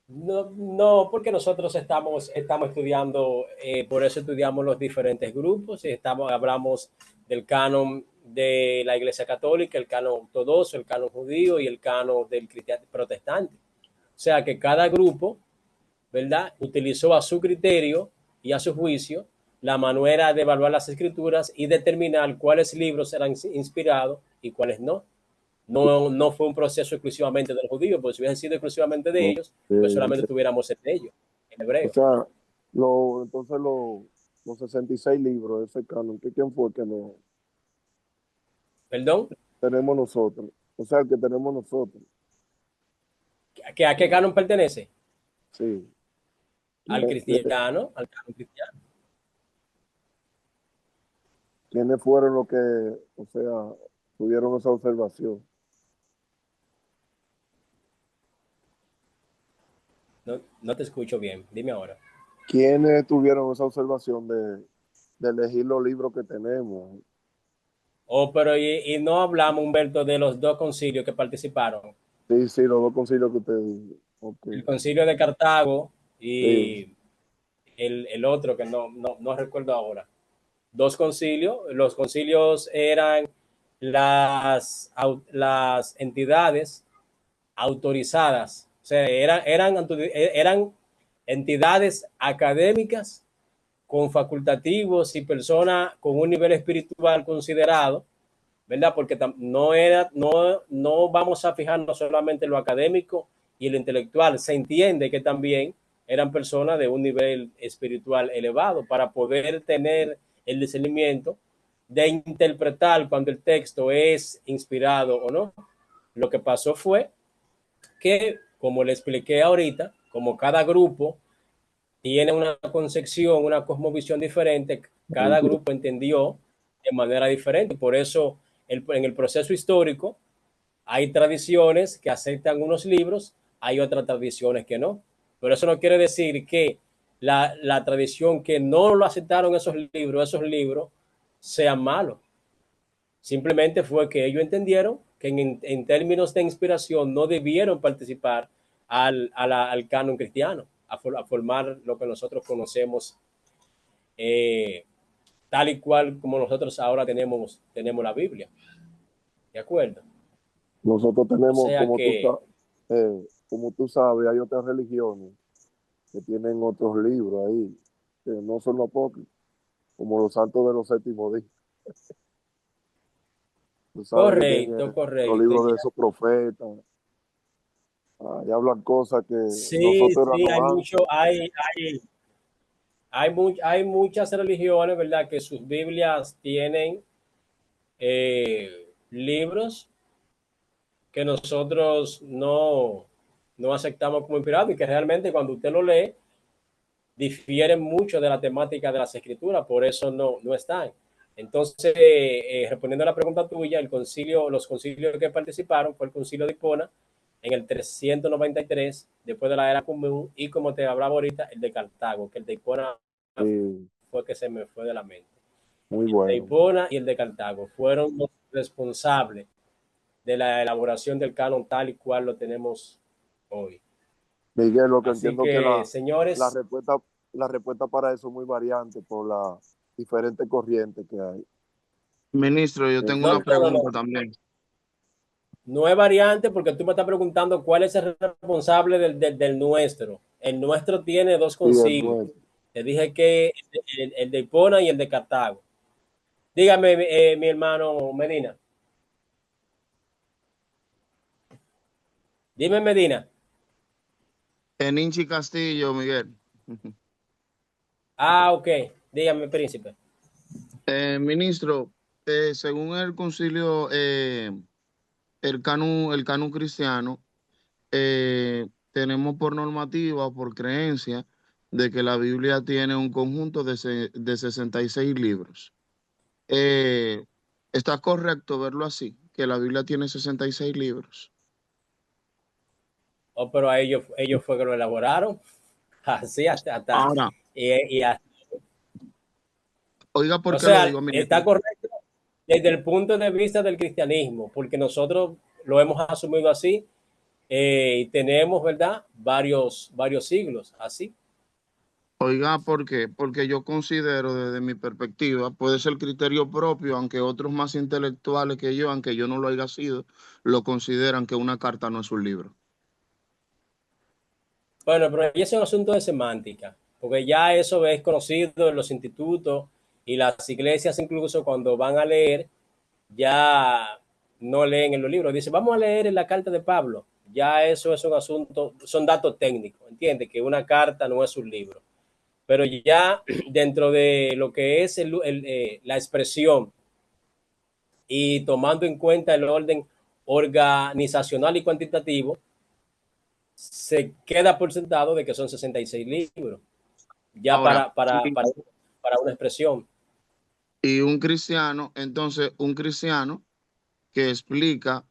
No, porque nosotros estamos estudiando, por eso estudiamos los diferentes grupos y hablamos del canon de la Iglesia Católica, el canon ortodoxo, el canon judío y el canon del cristiano protestante. O sea que cada grupo, ¿verdad?, utilizó a su criterio y a su juicio la manera de evaluar las escrituras y determinar cuáles libros eran inspirados y cuáles no. No fue un proceso exclusivamente de los judíos, porque si hubiese sido exclusivamente de ellos, pues solamente tuviéramos el de ellos, en hebreo. O sea, entonces los 66 libros de ese canon, ¿quién fue que no ¿Perdón? tenemos nosotros? O sea, el que tenemos nosotros. ¿A qué canon pertenece? Sí. Al cristiano, al canon cristiano. ¿Quiénes fueron los que, o sea, tuvieron esa observación? No te escucho bien, dime ahora. ¿Quiénes tuvieron esa observación de elegir los libros que tenemos? Oh, pero y no hablamos, Humberto, de los dos concilios que participaron. Sí, los dos concilios que usted dijo. Okay. El concilio de Cartago y Sí. el otro que no recuerdo ahora. Dos concilios. Los concilios eran las entidades autorizadas, o sea, eran entidades académicas con facultativos y personas con un nivel espiritual considerado, ¿verdad? Porque no vamos a fijarnos solamente en lo académico y lo intelectual. Se entiende que también eran personas de un nivel espiritual elevado para poder tener el discernimiento de interpretar cuando el texto es inspirado o no. Lo que pasó fue que, como le expliqué ahorita, como cada grupo tiene una concepción, una cosmovisión diferente, cada grupo entendió de manera diferente. Por eso, en el proceso histórico, hay tradiciones que aceptan unos libros, hay otras tradiciones que no. Pero eso no quiere decir que la tradición que no lo aceptaron esos libros sean malos. Simplemente fue que ellos entendieron que en términos de inspiración no debieron participar al canon cristiano, a formar lo que nosotros conocemos tal y cual como nosotros ahora tenemos la Biblia. ¿De acuerdo? Nosotros tenemos, O sea que, como tú sabes, hay otras religiones que tienen otros libros ahí, que no son los apócrifos, como los santos de los séptimos días. Tú sabes que tienen los libros de esos profetas. Y hablan cosas que nosotros éramos hay muchas religiones, ¿verdad?, que sus Biblias tienen libros que nosotros no aceptamos como inspirados y que realmente cuando usted lo lee, difieren mucho de la temática de las escrituras, por eso no están. Entonces, respondiendo a la pregunta tuya, los concilios que participaron fue el concilio de Hipona en el 393, después de la era común, y como te hablaba ahorita, el de Cartago, que el de Hipona Sí, fue que se me fue de la mente. muy El de bueno. Hipona y el de Cartago fueron los responsables de la elaboración del canon tal y cual lo tenemos hoy. Miguel, lo que Así entiendo que que, la señores, respuesta, la respuesta para eso es muy variante por las diferentes corrientes que hay. Ministro, yo tengo no, una no, pregunta también. no es variante porque tú me estás preguntando cuál es el responsable del nuestro. El nuestro tiene dos Sí, el concilios. nuestro. Te dije que el de Hipona y el de Cartago. Dígame, mi hermano Medina. Dime, Medina. En Inchi Castillo, Miguel. Ah, ok. Dígame, príncipe. Ministro, según el concilio, el canon cristiano, tenemos por normativa, por creencia, de que la Biblia tiene un conjunto de 66 libros. ¿Está correcto verlo así? Que la Biblia tiene 66 libros. Oh, pero a ellos fue que lo elaboraron. Así hasta Ahora, y hasta, oiga, ¿por o qué lo sea, digo, ministro? está correcto desde el punto de vista del cristianismo, porque nosotros lo hemos asumido así y tenemos, ¿verdad? Varios siglos así. Oiga, ¿por qué? Porque yo considero desde mi perspectiva, puede ser criterio propio, aunque otros más intelectuales que yo, aunque yo no lo haya sido, lo consideran que una carta no es un libro. Bueno, pero ya es un asunto de semántica, porque ya eso es conocido en los institutos y las iglesias incluso cuando van a leer, ya no leen en los libros. Dice, vamos a leer en la carta de Pablo. Ya eso es un asunto, son datos técnicos, ¿entiendes? Que una carta no es un libro. Pero ya dentro de lo que es la expresión y tomando en cuenta el orden organizacional y cuantitativo, se queda por sentado de que son 66 libros, ya Ahora, para una expresión. y un cristiano, entonces un cristiano que explica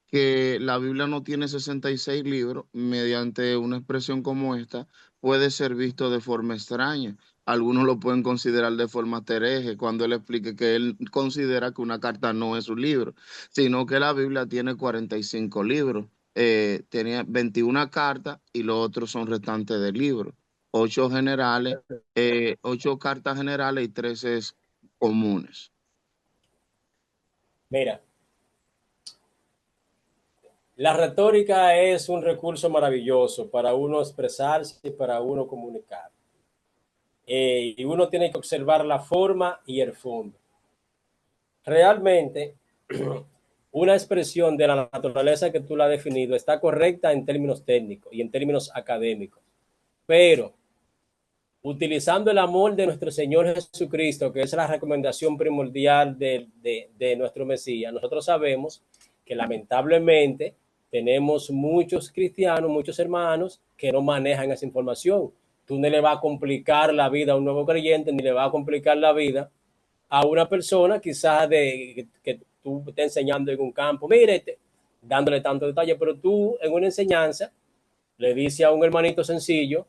que la Biblia no tiene 66 libros, mediante una expresión como esta, puede ser visto de forma extraña. Algunos lo pueden considerar de forma hereje cuando él explique que él considera que una carta no es un libro, sino que la Biblia tiene 45 libros. Tenía 21 cartas y los otros son restantes de libros. 8 generales, 8 cartas generales y 13 comunes. Mira, la retórica es un recurso maravilloso para uno expresarse y para uno comunicar. Y uno tiene que observar la forma y el fondo. Realmente, una expresión de la naturaleza que tú la has definido está correcta en términos técnicos y en términos académicos, pero utilizando el amor de nuestro Señor Jesucristo, que es la recomendación primordial de nuestro Mesías, nosotros sabemos que lamentablemente tenemos muchos cristianos, muchos hermanos que no manejan esa información. Tú no le vas a complicar la vida a un nuevo creyente, ni le vas a complicar la vida a una persona quizás que tú estés enseñando en un campo, mire, dándole tanto detalle, pero tú en una enseñanza le dices a un hermanito sencillo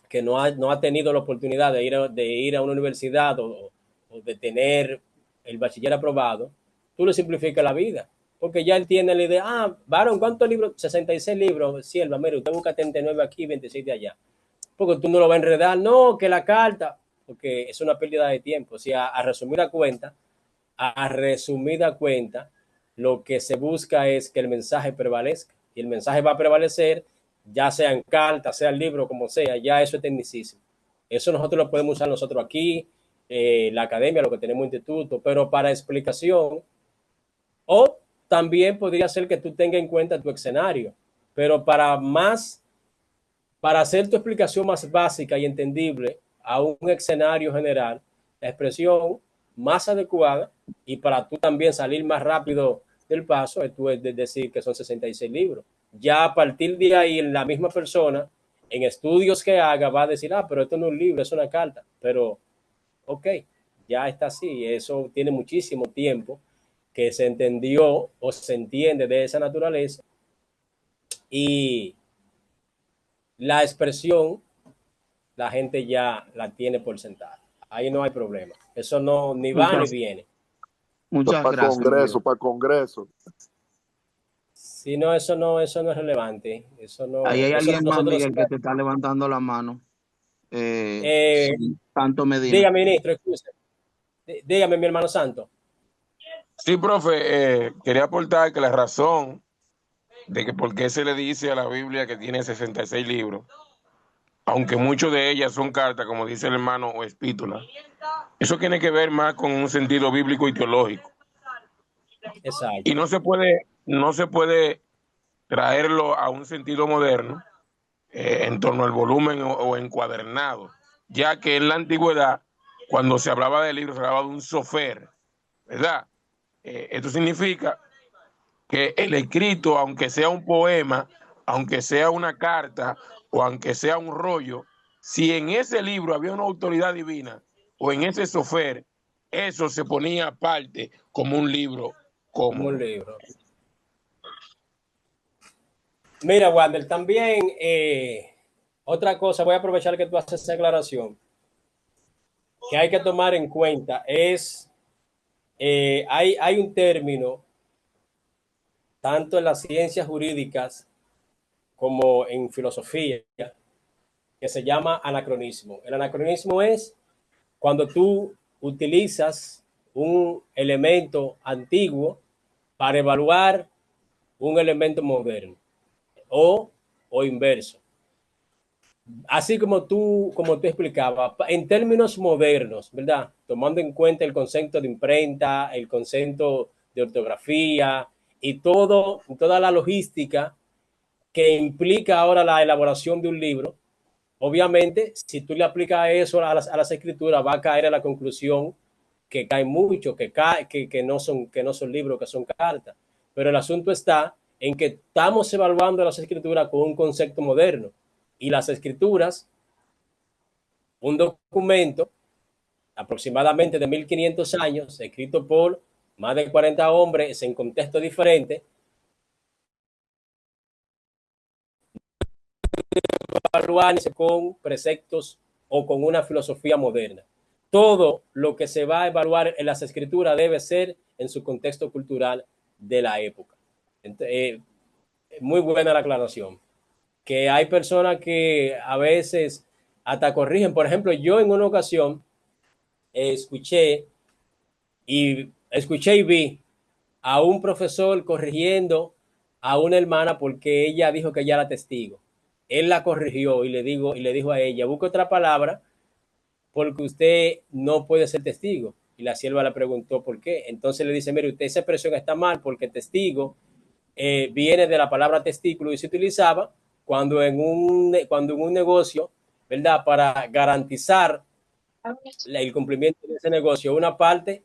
que no ha tenido la oportunidad de ir a una universidad o de tener el bachiller aprobado, tú le simplificas la vida. Porque ya él tiene la idea, varón, ¿cuántos libros? 66 libros, sierva, mire, usted busca 39 aquí, 26 de allá. Porque tú no lo vas a enredar, no, que la carta, porque es una pérdida de tiempo. O sea, a resumida cuenta, lo que se busca es que el mensaje prevalezca. Y el mensaje va a prevalecer, ya sea en carta, sea en libro, como sea, ya eso es tecnicismo. Eso nosotros lo podemos usar nosotros aquí, la academia, lo que tenemos instituto, pero para explicación, o también podría ser que tú tengas en cuenta tu escenario, pero para hacer tu explicación más básica y entendible a un escenario general, la expresión más adecuada y para tú también salir más rápido del paso es tú decir que son 66 libros. Ya a partir de ahí, la misma persona en estudios que haga va a decir, pero esto no es un libro, es una carta. Pero, ok, ya está así. Eso tiene muchísimo tiempo que se entendió o se entiende de esa naturaleza. Y la expresión, la gente ya la tiene por sentada. Ahí no hay problema. Eso no ni va ni Muchas, viene. muchas Para gracias, mi Congreso, vida. para Congreso. Si no, eso no es relevante. Eso Ahí no, hay eso alguien más, nosotros. Miguel, que te está levantando la mano. Eh, Sí, Santo Medina. dígame, ministro, excuse. Dígame, mi hermano santo. Sí, profe, quería aportar que la razón de que por qué se le dice a la Biblia que tiene 66 libros, aunque muchos de ellas son cartas, como dice el hermano, o epístolas, eso tiene que ver más con un sentido bíblico y teológico. Y Exacto. no se puede traerlo a un sentido moderno en torno al volumen o encuadernado, ya que en la antigüedad, cuando se hablaba de libros, se hablaba de un sofer, ¿verdad? Esto significa que el escrito, aunque sea un poema, aunque sea una carta o aunque sea un rollo, si en ese libro había una autoridad divina o en ese sofer, eso se ponía aparte como un libro Como un común. libro. Mira, Wander, también otra cosa, voy a aprovechar que tú haces esa aclaración, que hay que tomar en cuenta es, hay un término, tanto en las ciencias jurídicas como en filosofía, que se llama anacronismo. El anacronismo es cuando tú utilizas un elemento antiguo para evaluar un elemento moderno o inverso. Así como tú explicabas, en términos modernos, ¿verdad? Tomando en cuenta el concepto de imprenta, el concepto de ortografía y toda la logística que implica ahora la elaboración de un libro. Obviamente, si tú le aplicas eso a las escrituras, va a caer a la conclusión que cae mucho, que no son libros, que son cartas. Pero el asunto está en que estamos evaluando las escrituras con un concepto moderno. Y las escrituras, un documento aproximadamente de 1500 años, escrito por más de 40 hombres en contextos diferentes, evaluarse con preceptos o con una filosofía moderna. Todo lo que se va a evaluar en las escrituras debe ser en su contexto cultural de la época. Entonces, muy buena la aclaración. Que hay personas que a veces hasta corrigen. Por ejemplo, yo en una ocasión escuché y vi a un profesor corrigiendo a una hermana porque ella dijo que ella era testigo. Él la corrigió y le dijo a ella, busque otra palabra porque usted no puede ser testigo. Y la sierva le preguntó por qué. Entonces le dice, mire, usted esa expresión está mal porque testigo viene de la palabra testículo y se utilizaba cuando en un negocio, ¿verdad? Para garantizar el cumplimiento de ese negocio, una parte,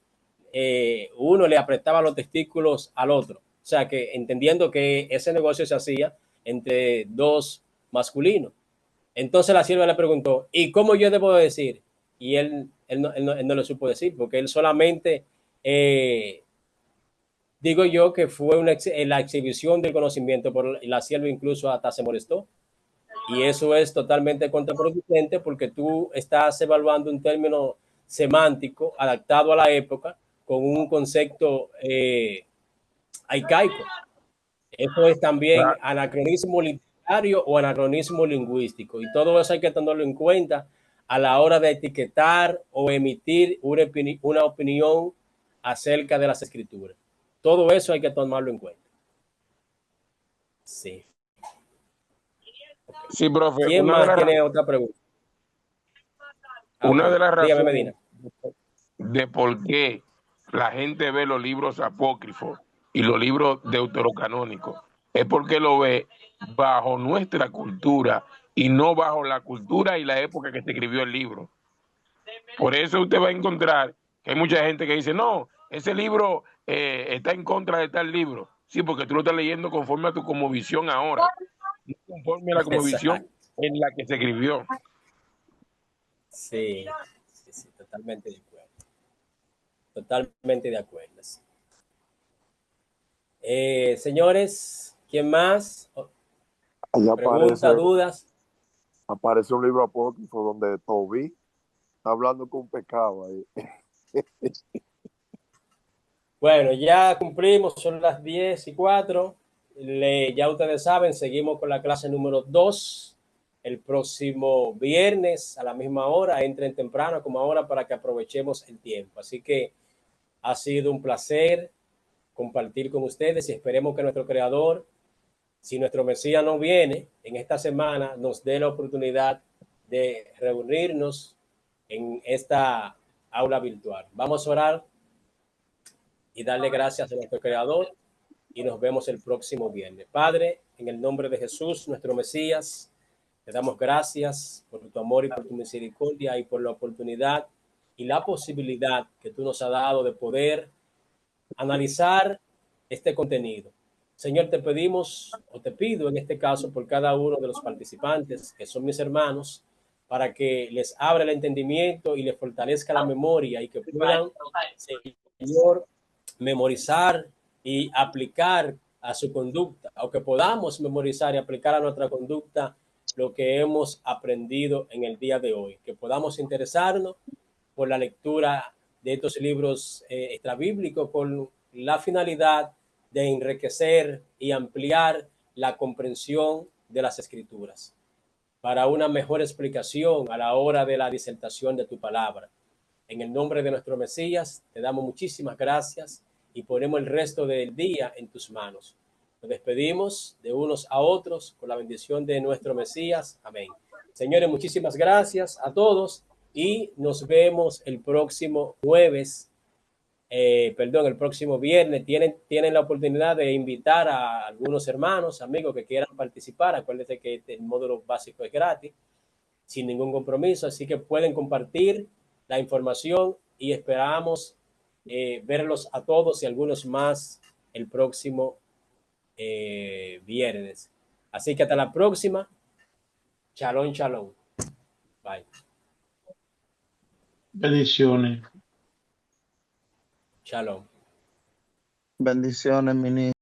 uno le apretaba los testículos al otro. O sea, que entendiendo que ese negocio se hacía entre dos masculinos. Entonces la sierva le preguntó, ¿y cómo yo debo decir? Y él no lo supo decir, porque él solamente, digo yo, que fue la exhibición del conocimiento, por la sierva incluso hasta se molestó. Y eso es totalmente contraproducente porque tú estás evaluando un término semántico adaptado a la época con un concepto arcaico. Eso es también anacronismo literario o anacronismo lingüístico. Y todo eso hay que tenerlo en cuenta a la hora de etiquetar o emitir una opinión acerca de las escrituras. Todo eso hay que tomarlo en cuenta. Sí. Sí, profe, ¿Quién más tiene otra pregunta? una de Okay. las Dígame, razones Medina. de por qué la gente ve los libros apócrifos y los libros deuterocanónicos es porque lo ve bajo nuestra cultura y no bajo la cultura y la época que se escribió el libro. Por eso usted va a encontrar que hay mucha gente que dice, no, ese libro está en contra de tal libro. Sí, porque tú lo estás leyendo conforme a tu cosmovisión ahora, no conforme a la cosmovisión Exacto. en la que se escribió. Sí, sí, sí, totalmente de acuerdo. Totalmente de acuerdo. Sí. Señores, ¿quién más? Allá Preguntas, dudas. aparece un libro apócrifo donde Tobí está hablando con un pecado ahí. Bueno, ya cumplimos, son las 10:04. Ya ustedes saben, seguimos con la clase número 2. El próximo viernes a la misma hora, entren temprano como ahora para que aprovechemos el tiempo. Así que ha sido un placer compartir con ustedes y esperemos que nuestro creador, si nuestro Mesías no viene en esta semana, nos dé la oportunidad de reunirnos en esta aula virtual. Vamos a orar y darle gracias a nuestro creador y nos vemos el próximo viernes. Padre, en el nombre de Jesús, nuestro Mesías, te damos gracias por tu amor y por tu misericordia y por la oportunidad y la posibilidad que tú nos has dado de poder analizar este contenido. Señor, te pedimos o te pido en este caso por cada uno de los participantes, que son mis hermanos, para que les abra el entendimiento y les fortalezca la memoria y que puedan, Señor, memorizar y aplicar a su conducta, o que podamos memorizar y aplicar a nuestra conducta lo que hemos aprendido en el día de hoy, que podamos interesarnos por la lectura de estos libros extrabíblicos con la finalidad de enriquecer y ampliar la comprensión de las escrituras para una mejor explicación a la hora de la disertación de tu palabra. En el nombre de nuestro Mesías, te damos muchísimas gracias y ponemos el resto del día en tus manos. Nos despedimos de unos a otros con la bendición de nuestro Mesías. Amén. Señores, muchísimas gracias a todos y nos vemos el próximo jueves, el próximo viernes. Tienen la oportunidad de invitar a algunos hermanos, amigos que quieran participar. Acuérdense que el módulo básico es gratis, sin ningún compromiso, así que pueden compartir la información y esperamos verlos a todos y algunos más el próximo viernes. Así que hasta la próxima. Shalom, shalom. Bye. Bendiciones. Shalom. Bendiciones, mi niño.